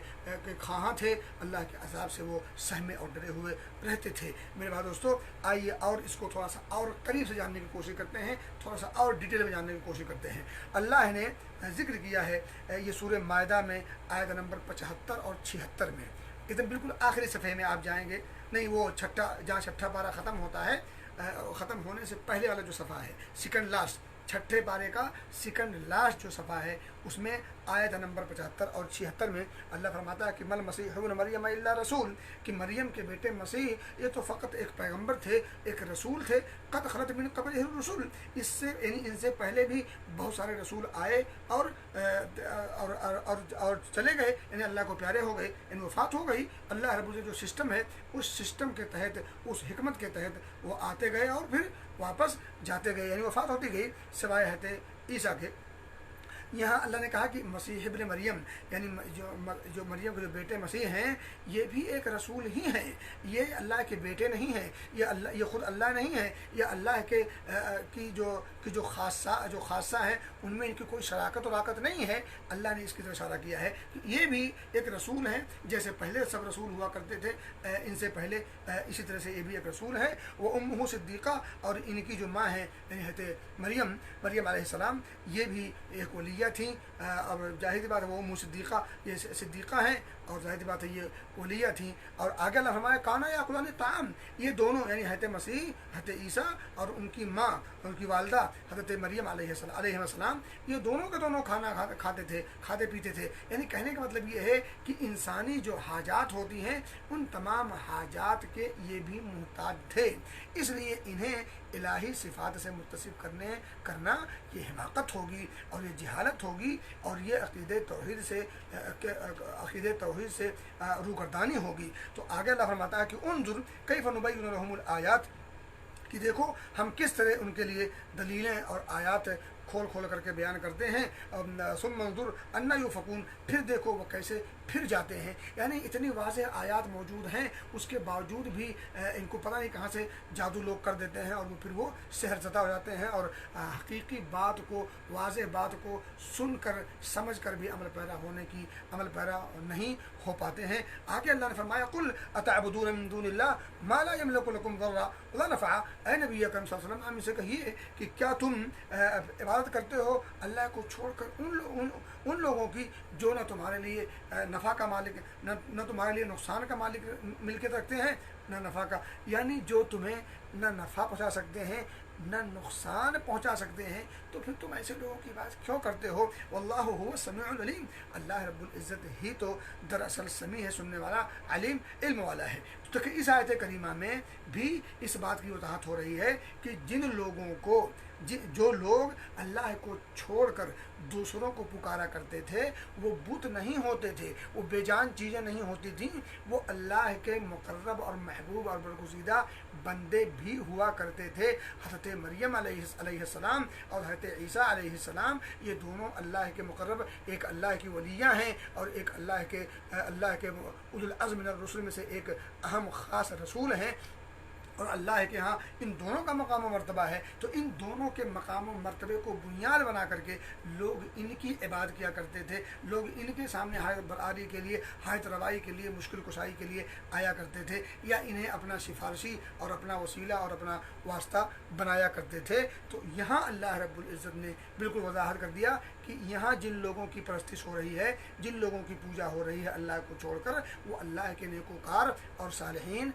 ख़्वाहां थे, अल्लाह के अज़ाब से वो सहमे और डरे हुए रहते थे। मेरे भाई दोस्तों, आइए और इसको थोड़ा सा और करीब से जानने की कोशिश करते हैं, थोड़ा सा और डिटेल में जानने की कोशिश करते हैं। अल्लाह ने जिक्र किया है ये सूरह मायदा में आयत नंबर 75 और 76 में। एकदम बिल्कुल आखिरी सफ़े में आप जाएंगे, नहीं वो जहाँ छठा पारा ख़त्म होता है, ख़त्म होने से पहले वाला जो सफ़ा है, सेकंड लास्ट, छठे पारे का सेकंड लास्ट जो सफ़ा है, उसमें आयत नंबर 75 और 76 में अल्लाह फरमाता है कि मल मसीह इब्न मरियम इल्ला रसूल, कि मरियम के बेटे मसीह ये तो फ़कत एक पैगंबर थे, एक रसूल थे। क़द ख़लत मिन क़ब्लिहिर रसूल, इससे यानी इनसे पहले भी बहुत सारे रसूल आए और चले गए, यानी अल्लाह को प्यारे हो गए, इन वफ़ात हो गई। अल्लाह रब्बुल जो सिस्टम है, उस सिस्टम के तहत, उस हिकमत के तहत वो आते गए और फिर वापस जाते गए, यानी वफ़ात होती गई, सिवाय हज़रत ईसा के। یہاں اللہ نے کہا کہ مسیح ابن مریم یعنی جو مریم کے جو بیٹے مسیح ہیں یہ بھی ایک رسول ہی ہیں، یہ اللہ کے بیٹے نہیں ہیں، یہ خود اللہ نہیں ہے، یہ اللہ کے کی جو خاصہ ہے ان میں ان کی کوئی شراکت و راکت نہیں ہے۔ اللہ نے اس کی طرف اشارہ کیا ہے کہ یہ بھی ایک رسول ہیں، جیسے پہلے سب رسول ہوا کرتے تھے ان سے پہلے، اسی طرح سے یہ بھی ایک رسول ہے۔ وہ امہ صدیقہ، اور ان کی جو ماں ہے یعنی حضرت مریم علیہ السلام، یہ بھی ایک ولیہ تھیں، اور ظاہر سی بات ہے وہ امہ صدیقہ یہ صدیقہ ہیں، اور ظاہر سی بات ہے یہ ولیہ تھیں۔ اور آگے اللہ فرمایا کانا یاکلان الطعام، یہ دونوں یعنی حضرت مسیح، حضرت عیسیٰ اور ان کی ماں، ان کی والدہ حضرت مریم علیہ السلام، یہ دونوں کے دونوں کھانا کھاتے پیتے تھے۔ یعنی کہنے کا مطلب یہ ہے کہ انسانی جو حاجات ہوتی ہیں ان تمام حاجات کے یہ بھی محتاج تھے، اس لیے انہیں الہی صفات سے متصف کرنا یہ حماقت ہوگی اور یہ جہالت ہوگی، اور یہ عقیدہ توحید سے روگردانی ہوگی۔ تو آگے اللہ فرماتا ہے کہ انظر کیف نبین لهم الآیات، کہ دیکھو ہم کس طرح ان کے لیے دلیلیں اور آیات کھول کر کے بیان کرتے ہیں۔ ثم انظر انا یؤفکون، پھر دیکھو وہ کیسے پھر جاتے ہیں۔ یعنی اتنی واضح آیات موجود ہیں، اس کے باوجود بھی ان کو پتہ نہیں کہاں سے جادو لوگ کر دیتے ہیں، اور وہ پھر وہ سحر زدہ ہو جاتے ہیں، اور حقیقی بات کو، واضح بات کو سن کر سمجھ کر بھی عمل پیرا نہیں ہو پاتے ہیں۔ آگے اللہ نے فرمایا قل اتعبدون من دون اللہ ما لا یملک لکم ضرا ولا نفعا، اے نبی اکرم صلی اللہ علیہ وسلم آپ ان سے کہیے کہ کیا تم عبادت کرتے ہو اللہ کو چھوڑ کر ان لوگوں کی جو نہ تمہارے لیے نفع کا مالک، نہ تمہارے لیے نقصان کا مالک ملکیت رکھتے ہیں، نہ نفع کا، یعنی جو تمہیں نہ نفع پہنچا سکتے ہیں نہ نقصان پہنچا سکتے ہیں، تو پھر تم ایسے لوگوں کی بات کیوں کرتے ہو؟ واللہ هو السمیع العلیم، اللہ رب العزت ہی تو دراصل سمیع ہے، سننے والا، علیم علم والا ہے۔ تو کہ اس آیت کریمہ میں بھی اس بات کی وضاحت ہو رہی ہے کہ جن لوگوں کو جو لوگ اللہ کو چھوڑ کر دوسروں کو پکارا کرتے تھے وہ بت نہیں ہوتے تھے، وہ بے جان چیزیں نہیں ہوتی تھیں، وہ اللہ کے مقرب اور محبوب اور برگزیدہ بندے بھی ہوا کرتے تھے۔ حضرت مریم علیہ السلام اور حضرت عیسیٰ علیہ السلام یہ دونوں اللہ کے مقرب، ایک اللہ کی ولیہ ہیں اور ایک اللہ کے اولو العزم من الرسل میں سے ایک اہم خاص رسول ہیں، اور اللہ کے ہاں ان دونوں کا مقام و مرتبہ ہے۔ تو ان دونوں کے مقام و مرتبے کو بنیاد بنا کر کے لوگ ان کی عبادت کیا کرتے تھے، لوگ ان کے سامنے حاجت برآری کے لیے، حاجت روائی کے لیے، مشکل کشائی کے لیے آیا کرتے تھے، یا انہیں اپنا سفارشی اور اپنا وسیلہ اور اپنا واسطہ بنایا کرتے تھے۔ تو یہاں اللہ رب العزت نے بالکل وضاحت کر دیا کہ یہاں جن لوگوں کی پرستش ہو رہی ہے، جن لوگوں کی پوجا ہو رہی ہے اللہ کو چھوڑ کر، وہ اللہ کے نیکوکار اور صالحین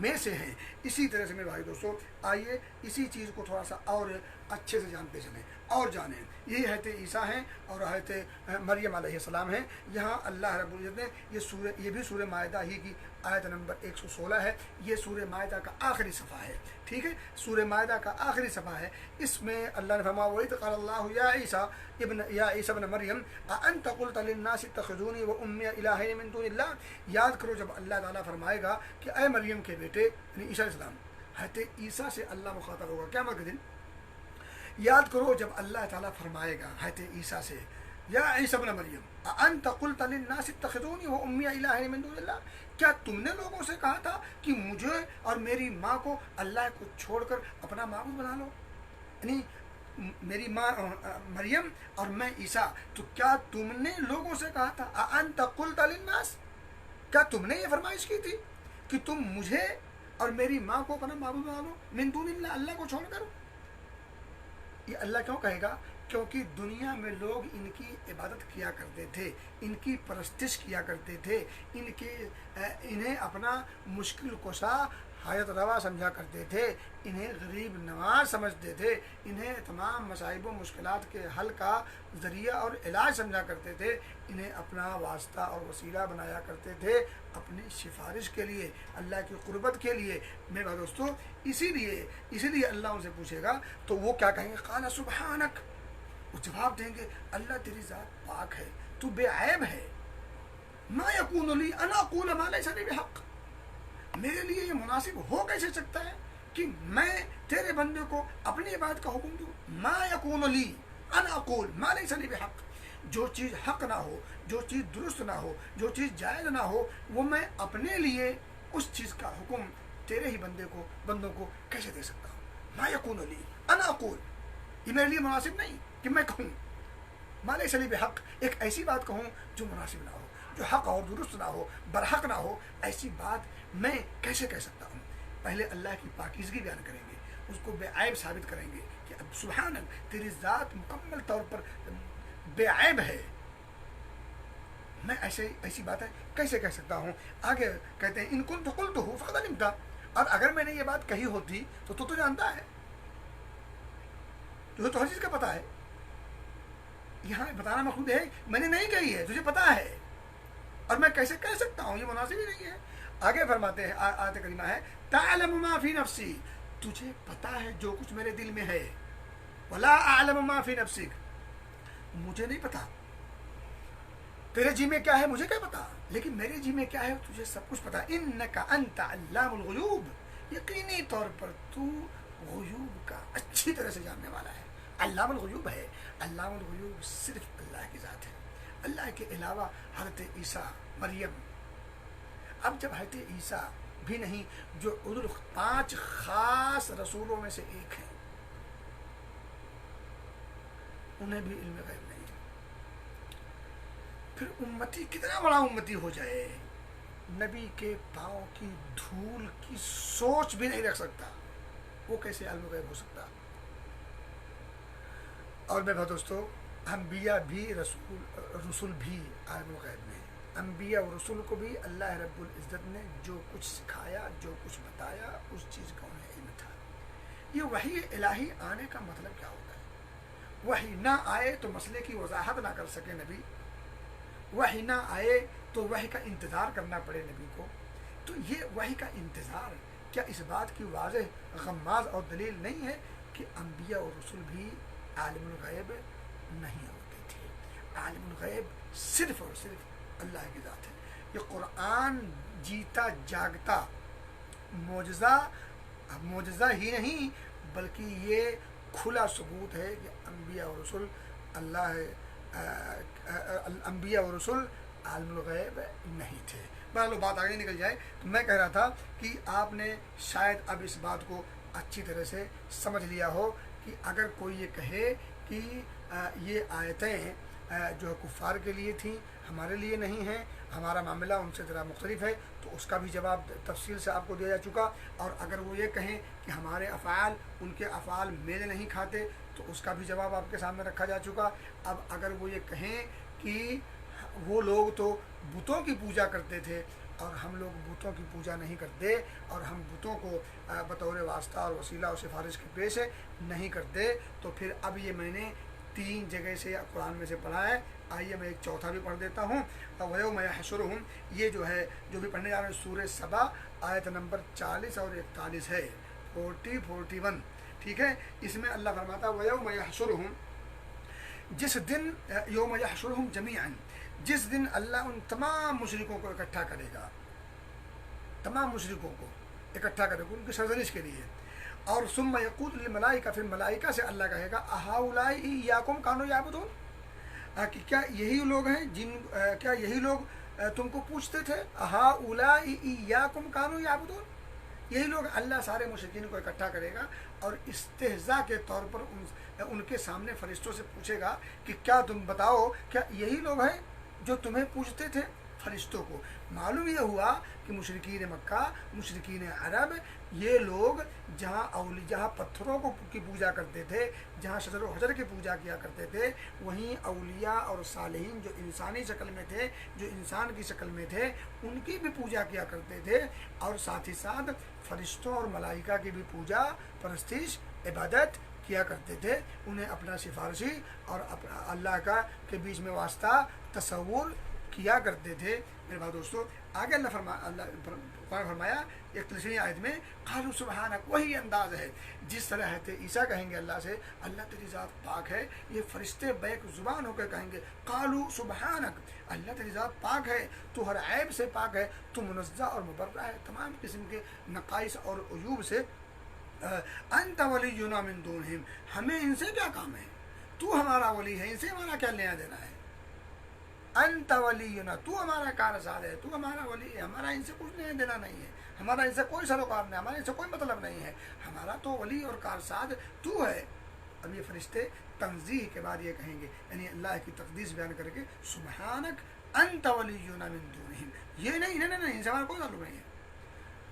میں سے ہیں۔ اسی طرح سے میرے بھائی دوستو، آئیے اسی چیز کو تھوڑا سا اور اچھے سے جانتے چلیں اور جانیں۔ یہ حضرت عیسیٰ ہیں اور حضرت مریم علیہ السلام ہیں۔ یہاں اللہ رب العزت نے یہ بھی سورہ مائدہ ہی کی آیت نمبر 116 ہے، یہ سورہ مائدہ کا آخری صفحہ ہے، ٹھیک ہے، سورہ مائدہ کا آخری صفحہ ہے۔ اس میں اللہ نے فرمایا وَإِذْ قَالَ اللَّهُ يَا عِيسَى ابْنَ مَرْيَمَ أَأَنْتَ قُلْتَ لِلنَّاسِ اتَّخِذُونِي وَأُمِّيَ إِلَٰهَيْنِ مِن دُونِ اللَّهِ، یاد کرو جب اللہ تعالیٰ فرمائے گا کہ اے مریم کے بیٹے یعنی عیسیٰ علیہ السلام، حضرت عیسیٰ سے اللہ مخاطب ہوگا قیامت کے دن۔ یاد کرو جب اللہ تعالیٰ فرمائے گا حضرت عیسیٰ سے یا عیسیٰ ابن مریم أأنت قلت للناس اتخذوني وأمي إلهين من دون اللہ، کیا تم نے لوگوں سے کہا تھا کہ مجھے اور میری ماں کو اللہ کو چھوڑ کر اپنا معبود بنا لو؟ یعنی میری ماں مریم اور میں عیسیٰ، تو کیا تم نے لوگوں سے کہا تھا أأنت قلت للناس، کیا تم نے یہ فرمائش کی تھی کہ تم مجھے اور میری ماں کو اپنا معبود بنا لو من دون اللہ، اللہ کو چھوڑ کر؟ یہ اللہ کیوں کہے گا؟ کیونکہ دنیا میں لوگ ان کی عبادت کیا کرتے تھے، ان کی پرستش کیا کرتے تھے، انہیں اپنا مشکل کشا حاجت روا سمجھا کرتے تھے، انہیں غریب نواز سمجھتے تھے، انہیں تمام مصائب و مشکلات کے حل کا ذریعہ اور علاج سمجھا کرتے تھے، انہیں اپنا واسطہ اور وسیلہ بنایا کرتے تھے اپنی سفارش کے لیے، اللہ کی قربت کے لیے۔ میرے دوستو، اسی لیے اللہ ان سے پوچھے گا تو وہ کیا کہیں گے؟ قال سبحانک، وہ جواب دیں گے اللہ تیری ذات پاک ہے، تو بے عیب ہے، ما یکون لی ان اقول ما لیس لی بحق، میرے لیے یہ مناسب ہو کیسے سکتا ہے کہ میں تیرے بندے کو اپنی عبادت کا حکم دوں؟ ما یکون لی ان اقول ما لیس لی بحق، جو چیز حق نہ ہو، جو چیز درست نہ ہو، جو چیز جائز نہ ہو، وہ میں اپنے لیے اس چیز کا حکم تیرے ہی بندوں کو کیسے دے سکتا ہوں؟ ما یکون لی انا اقول، یہ میرے لیے مناسب نہیں کہ میں کہوں ما لیس لی بحق، ایک ایسی بات کہوں جو مناسب نہ ہو، جو حق اور درست نہ ہو، برحق نہ ہو، ایسی بات میں کیسے کہہ سکتا ہوں؟ پہلے اللہ کی پاکیزگی بیان کریں گے، اس کو بے عیب ثابت کریں گے کہ اب سبحانک، تیری ذات مکمل طور پر بے عیب ہے، میں ایسی باتیں کیسے کہہ سکتا ہوں؟ آگے کہتے ہیں ان کنت قلتہ فقد علمت، اور اگر میں نے یہ بات کہی ہوتی تو جانتا ہے، تجھے تو ہر چیز کا پتہ ہے۔ یہاں بتانا مقصود ہے میں نے نہیں کہی ہے، تجھے پتہ ہے، اور میں کیسے کہہ سکتا ہوں؟ یہ مناسب ہی نہیں ہے۔ آگے فرماتے ہیں، آیت کریمہ ہے تعلم ما فی نفسی، تجھے پتہ ہے جو کچھ میرے دل میں ہے، ولا اعلم ما فی نفسک، مجھے نہیں پتا تیرے جی میں کیا ہے، مجھے کیا پتا، لیکن میرے جی میں کیا ہے تجھے سب کچھ پتا۔ انک انت علام الغیوب، یقینی طور پر تو غیوب کا اچھی طرح سے جاننے والا ہے، علام الغیوب ہے۔ علام الغیوب صرف اللہ کی ذات ہے، اللہ کے علاوہ حضرت عیسیٰ، مریم، اب جب حضرت عیسیٰ بھی نہیں جو 5 خاص رسولوں میں سے ایک ہیں، انہیں بھی علم غیب نہیں، پھر امتی کتنا بڑا امتی ہو جائے، نبی کے پاؤں کی دھول کی سوچ بھی نہیں رکھ سکتا، وہ کیسے علم غیب ہو سکتا؟ اور میرے دوستو، انبیاء بھی رسول بھی عالم الغیب میں، انبیاء اور رسول کو بھی اللہ رب العزت نے جو کچھ سکھایا، جو کچھ بتایا، اس چیز کا انہیں علم تھا۔ یہ وحی الہی آنے کا مطلب کیا ہوتا ہے؟ وحی نہ آئے تو مسئلے کی وضاحت نہ کر سکے نبی، وحی نہ آئے تو وحی کا انتظار کرنا پڑے نبی کو، تو یہ وحی کا انتظار کیا اس بات کی واضح غماز اور دلیل نہیں ہے کہ انبیاء اور رسول بھی عالم الغیب نہیں ہوتے تھے؟ عالم الغیب صرف اور صرف اللہ کی ذات ہے۔ یہ قرآن جیتا جاگتا معجزہ ہی نہیں، بلکہ یہ کھلا ثبوت ہے کہ انبیاء اور رسول انبیاء اور رسول عالم الغیب نہیں تھے۔ بہرحال بات آگے نکل جائے تو میں کہہ رہا تھا کہ آپ نے شاید اب اس بات کو اچھی طرح سے سمجھ لیا ہو کہ اگر کوئی یہ کہے کہ یہ آیتیں جو کفار کے لیے تھیں، ہمارے لیے نہیں ہیں، ہمارا معاملہ ان سے ذرا مختلف ہے، تو اس کا بھی جواب تفصیل سے آپ کو دیا جا چکا۔ اور اگر وہ یہ کہیں کہ ہمارے افعال ان کے افعال میل نہیں کھاتے، تو اس کا بھی جواب آپ کے سامنے رکھا جا چکا۔ اب اگر وہ یہ کہیں کہ وہ لوگ تو بتوں کی پوجا کرتے تھے اور ہم لوگ بتوں کی پوجا نہیں کرتے، اور ہم بتوں کو بطور واسطہ اور وسیلہ اور سفارش کے پیش نہیں کرتے، تو پھر اب یہ میں نے 3 جگہ سے قرآن میں سے پڑھا ہے۔ آئیے میں ایک چوتھا بھی پڑھ دیتا ہوں۔ وَيَوْمَ يَحْشُرُهُمْ، یہ جو ہے جو بھی پڑھنے جا رہے ہیں سورہ سبا آیت نمبر 40 اور 41 ہے، 41، ٹھیک ہے؟ اس میں اللہ فرماتا ہے وَيَوْمَ يَحْشُرُهُمْ، جس دن یوم یحشرہم جمیعاً، جس دن اللہ ان تمام مشرکوں کو اکٹھا کرے گا، تمام مشرکوں کو اکٹھا کرے گا ان کی سرزنش کے لیے، اور ثم یقول للملائکہ، پھر ملائکہ سے اللہ کہے گا اہؤلاء ایاکم کانوا یعبدون، کہ کیا یہی لوگ ہیں کیا یہی لوگ تم کو پوچھتے تھے؟ اہؤلاء ایاکم کانوا یعبدون، یہی لوگ اللہ سارے مشرکین کو اکٹھا کرے گا اور استہزاء کے طور پر ان کے سامنے فرشتوں سے پوچھے گا کہ کیا تم بتاؤ، کیا یہی لوگ ہیں جو تمہیں پوچھتے تھے؟ فرشتوں کو معلوم یہ ہوا کہ مشرکین مکہ، مشرکین عرب، یہ لوگ جہاں پتھروں کی پوجا کرتے تھے، جہاں شجر و حجر کی پوجا کیا کرتے تھے، وہیں اولیاء اور صالحین جو انسانی شکل میں تھے، جو انسان کی شکل میں تھے، ان کی بھی پوجا کیا کرتے تھے، اور ساتھ ہی ساتھ فرشتوں اور ملائکہ کی بھی پوجا، پرستش، عبادت کیا کرتے تھے، انہیں اپنا سفارشی اور اللہ کا کے بیچ میں واسطہ تصور کیا کرتے تھے۔ میرے بھائی دوستو، آگے اللہ فرمایا ایک 30 آیت میں قالوا سبحانک، وہی انداز ہے جس طرح ہے عیسیٰ کہیں گے اللہ سے اللہ تیری ذات پاک ہے، یہ فرشتے بیک زبان ہو کر کہیں گے قالوا سبحانک، اللہ تیری ذات پاک ہے، تو ہر عیب سے پاک ہے، تو منزہ اور مبرہ ہے تمام قسم کے نقائص اور عیوب سے۔ انت ولینا من دونہم، ہمیں ان سے کیا کام ہے، تو ہمارا ولی ہے، ان سے ہمارا کیا لینا دینا ہے، अंत वलीयुना, तू हमारा कारसाज है, तू हमारा वली है, हमारा इनसे कुछ लेना देना नहीं है, हमारा इनसे कोई सरोकार नहीं, हमारे इनसे कोई मतलब नहीं है, हमारा तो वली और कारसाज तू है। अब ये फरिश्ते तंजीह के बाद ये कहेंगे, यानी अल्लाह की तकदीस बयान करके, सुबहानक अंत वलीयुना मिन दूनिहिम, ये नहीं नहीं नहीं, इनसे हमारा कोई ताल्लुक नहीं है,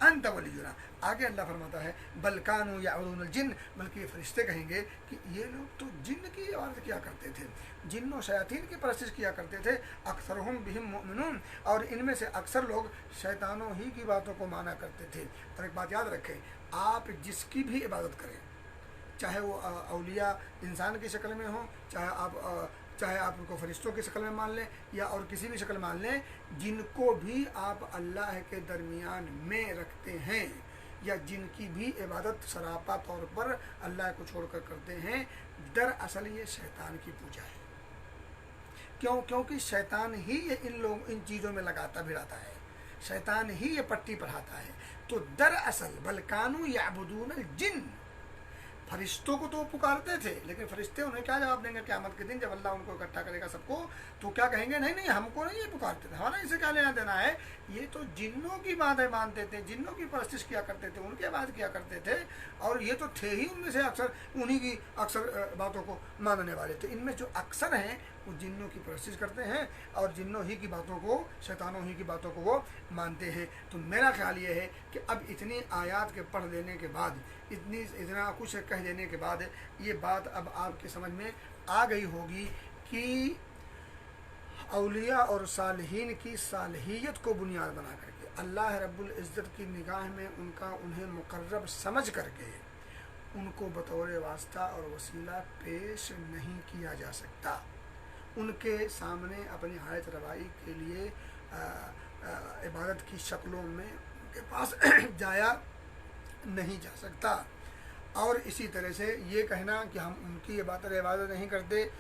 अंत वलीयुना। आगे अल्लाह फरमाता है बल कानू याबुदूनल जिन्न, बल्कि ये फरिश्ते कहेंगे कि ये लोग तो जिन्न की इबादत किया करते थे, जिन्नों शयातीन की परस्तिश किया करते थे, अक्सरहुम बिहिम मुमिनून, और इनमें से अक्सर लोग शैतानों ही की बातों को माना करते थे। और एक बात याद रखें, आप जिसकी भी इबादत करें, चाहे वो औलिया इंसान की शक्ल में हो, चाहे आप उनको फरिश्तों की शक्ल में मान लें या और किसी भी शक्ल मान लें, जिनको भी आप अल्लाह के दरमियान में रखते हैं या जिनकी भी इबादत सरापा तौर पर अल्लाह को छोड़कर करते हैं, दरअसल ये शैतान की पूजा है। क्यों? क्योंकि शैतान ही ये इन चीज़ों में लगाता भिड़ाता है, शैतान ही ये पट्टी पढ़ाता है। तो दरअसल बल कानू याबुदूनल जिन्न, फरिश्तों को तो पुकारते थे, लेकिन फरिश्ते उन्हें क्या जवाब देंगे क़यामत के दिन जब अल्लाह उनको इकट्ठा करेगा सबको, तो क्या कहेंगे, नहीं नहीं हमको नहीं ये पुकारते थे, हमारा इसे क्या लेना देना है, ये तो जिन्नों की बातें मानते थे, जिन्नों की परस्तिश किया करते थे, उनके बात किया करते थे, और ये तो थे ही उनमें से अक्सर उन्हीं की अक्सर बातों को मानने वाले थे। इनमें जो अक्सर हैं वो जिन्नों की परस्तिश करते हैं और जिन्नों ही की बातों को, शैतानों ही की बातों को वो मानते हैं। तो मेरा ख्याल ये है कि अब इतनी आयात के पढ़ लेने के बाद, इतना कुछ कह देने के बाद, ये बात अब आपकी समझ में आ गई होगी कि औलिया और सालिहीन की सालहियत को बुनियाद बना करके अल्लाह रब्बुल इज़्ज़त की निगाह में उन्हें मुकर्रब समझ करके उनको बतौर वास्ता और वसीला पेश नहीं किया जा सकता। उनके सामने अपनी हायत रवाई के लिए इबादत की शक्लों में उनके पास जाया नहीं जा सकता। और इसी तरह से ये कहना कि हम उनकी इबादत नहीं करते,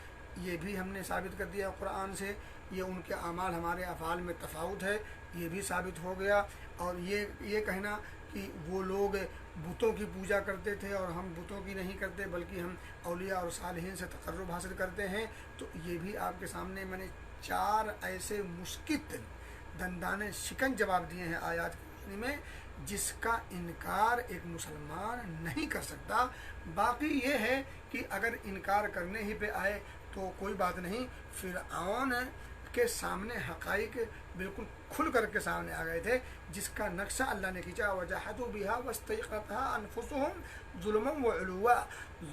ये भी हमने साबित कर दिया कुरान से। ये उनके अमाल हमारे अफ़ाल में तफावत है, ये भी साबित हो गया। और ये कहना कि वो लोग बुतों की पूजा करते थे और हम बुतों की नहीं करते, बल्कि हम औलिया और सालिहीन से तक़र्रुब हासिल करते हैं, तो ये भी आपके सामने मैंने 4 ऐसे मुश्किल दंदाने शिकन जवाब दिए हैं आयात की रोशनी में, जिसका इनकार एक मुसलमान नहीं कर सकता। बाकी ये है कि अगर इनकार करने ही पे आए तो कोई बात नहीं, फ़िरऔन के सामने हक़ाइक़ बिल्कुल खुल करके सामने आ गए थे, जिसका नक्शा अल्लाह ने खींचा, वजहदू बिहा वस्तयक़नतहा अनफुसुहुम ज़ुल्मन व उलुवा,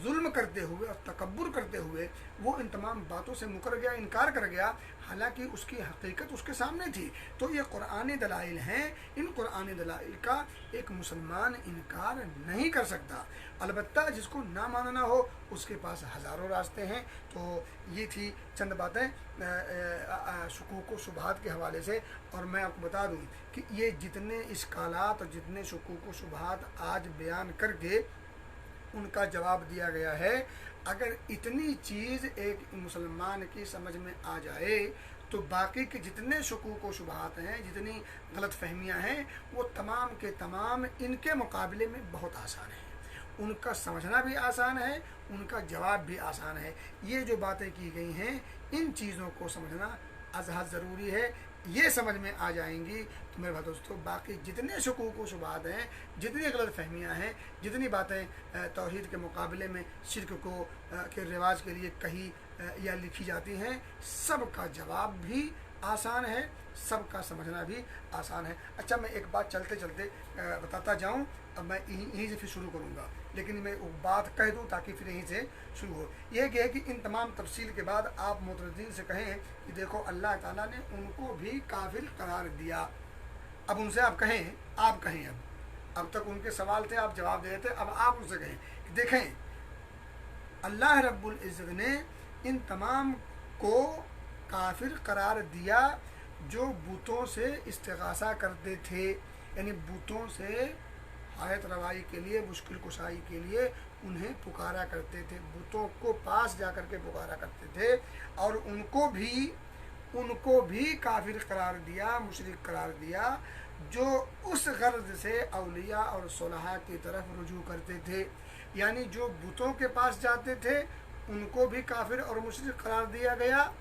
जुल्म करते हुए और तकब्बुर करते हुए वो इन तमाम बातों से मुकर गया, इनकार कर गया, हालांकि उसकी हकीकत उसके सामने थी। तो ये कुरानी दलाइल हैं, इन कुरानी दलाइल का एक मुसलमान इनकार नहीं कर सकता। अलबत्ता जिसको ना मानना हो उसके पास हज़ारों रास्ते हैं। तो ये थी चंद बातें शुकूक व शुबहात के हवाले से। और मैं आपको बता दूं कि ये जितने इश्कालात और जितने शुकूक व शुबहात आज बयान करके उनका जवाब दिया गया है, अगर इतनी चीज़ एक मुसलमान की समझ में आ जाए तो बाकी के जितने शुकूक व शुबहात हैं, जितनी गलत फहमियाँ हैं, वो तमाम के तमाम इनके मुकाबले में बहुत आसान है। उनका समझना भी आसान है, उनका जवाब भी आसान है। ये जो बातें की गई हैं, इन चीज़ों को समझना अज़हद ज़रूरी है। ये समझ में आ जाएंगी तो मेरे भाई दोस्तों, बाकी जितने शुकूक व शुबहात हैं, जितनी गलत फहमियाँ हैं, जितनी बातें तौहीद के मुकाबले में शिर्क को के रिवाज के लिए कही या लिखी जाती हैं, सब का जवाब भी आसान है, सबका समझना भी आसान है। अच्छा, मैं एक बात चलते चलते बताता जाऊं। अब मैं यहीं से फिर शुरू करूंगा, लेकिन मैं वो बात कह दूं ताकि फिर यहीं से शुरू हो। यह कि है कि इन तमाम तफसील के बाद आप मुतरद्दीन से कहें कि देखो अल्लाह ताला ने उनको भी काफिर करार दिया। अब उनसे आप कहें अब तक उनके सवाल थे, आप जवाब दे रहे थे, अब आप उनसे कहें कि देखें अल्लाह रब्बुल इज़्ज़त ने इन तमाम को काफिर करार दिया जो बुतों से इस्तिग़ासा करते थे, यानी बुतों से हायत रवाई के लिए, मुश्किल कुशाई के लिए उन्हें पुकारा करते थे, बुतों को पास जा कर के पुकारा करते थे, और उनको भी काफिर करार दिया, मुशरिक करार दिया, जो उस गर्ज से औलिया और सुलहा की तरफ रुजू करते थे। यानी जो बुतों के पास जाते थे उनको भी काफिर और मुशरिक करार दिया गया,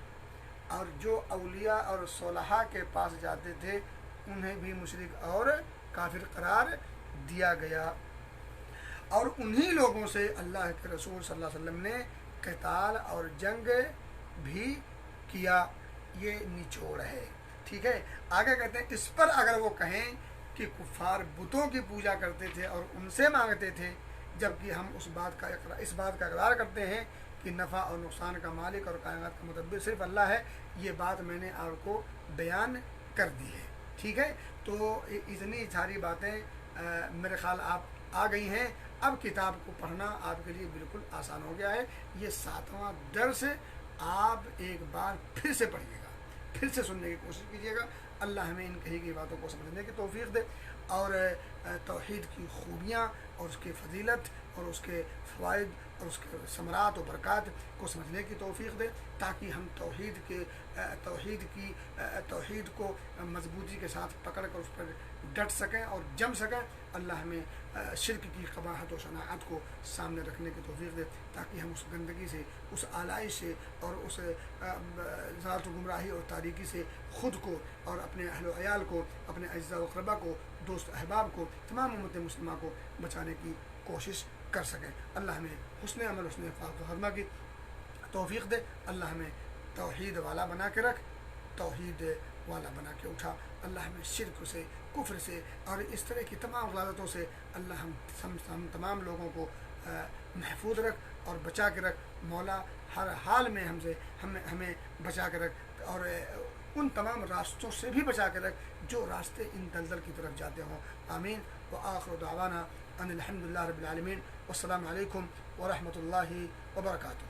اور جو اولیاء اور صلحاء کے پاس جاتے تھے انہیں بھی مشرک اور کافر قرار دیا گیا، اور انہی لوگوں سے اللہ کے رسول صلی اللہ علیہ وسلم نے قتال اور جنگ بھی کیا۔ یہ نچوڑ ہے، ٹھیک ہے۔ آگے کہتے ہیں اس پر اگر وہ کہیں کہ کفار بتوں کی پوجا کرتے تھے اور ان سے مانگتے تھے، جبکہ ہم اس بات کا اقرار کرتے ہیں کہ نفع اور نقصان کا مالک اور کائنات کا مدبر صرف اللہ ہے، یہ بات میں نے آپ کو بیان کر دی ہے، ٹھیک ہے۔ تو اتنی ساری باتیں میرے خیال آپ آ گئی ہیں۔ اب کتاب کو پڑھنا آپ کے لیے بالکل آسان ہو گیا ہے۔ یہ 7واں درس آپ ایک بار پھر سے پڑھیے گا، پھر سے سننے کی کوشش کیجیے گا۔ اللہ ہمیں ان کہی گئی باتوں کو سمجھنے کی توفیق دے، اور توحید کی خوبیاں اور اس کی فضیلت اور اس کے فوائد اور اس کے ثمرات و برکات کو سمجھنے کی توفیق دے، تاکہ ہم توحید کو مضبوطی کے ساتھ پکڑ کر اس پر ڈٹ سکیں اور جم سکیں۔ اللہ ہمیں شرک کی قباحت و شناعت کو سامنے رکھنے کی توفیق دے، تاکہ ہم اس گندگی سے، اس آلائش سے اور اس ذات و گمراہی اور تاریکی سے خود کو اور اپنے اہل و عیال کو، اپنے اعزاء و اقربا کو، دوست احباب کو، تمام امت مسلمہ کو بچانے کی کوشش کر سکیں۔ اللہ ہمیں حسن عمل، حسن اخلاق و خدمہ کی توفیق دے۔ اللہ ہمیں توحید والا بنا کے رکھ، توحید والا بنا کے اٹھا۔ اللہ ہمیں شرک سے، کفر سے اور اس طرح کی تمام غلطوں سے اللہ ہم تمام لوگوں کو محفوظ رکھ اور بچا کے رکھ۔ مولا ہر حال میں ہمیں بچا کے رکھ، اور ان تمام راستوں سے بھی بچا کے رکھ جو راستے ان دلدل کی طرف جاتے ہوں۔ آمین۔ وآخر دعوانا ان الحمد للہ رب العالمین، والسلام علیکم ورحمۃ اللہ وبرکاتہ۔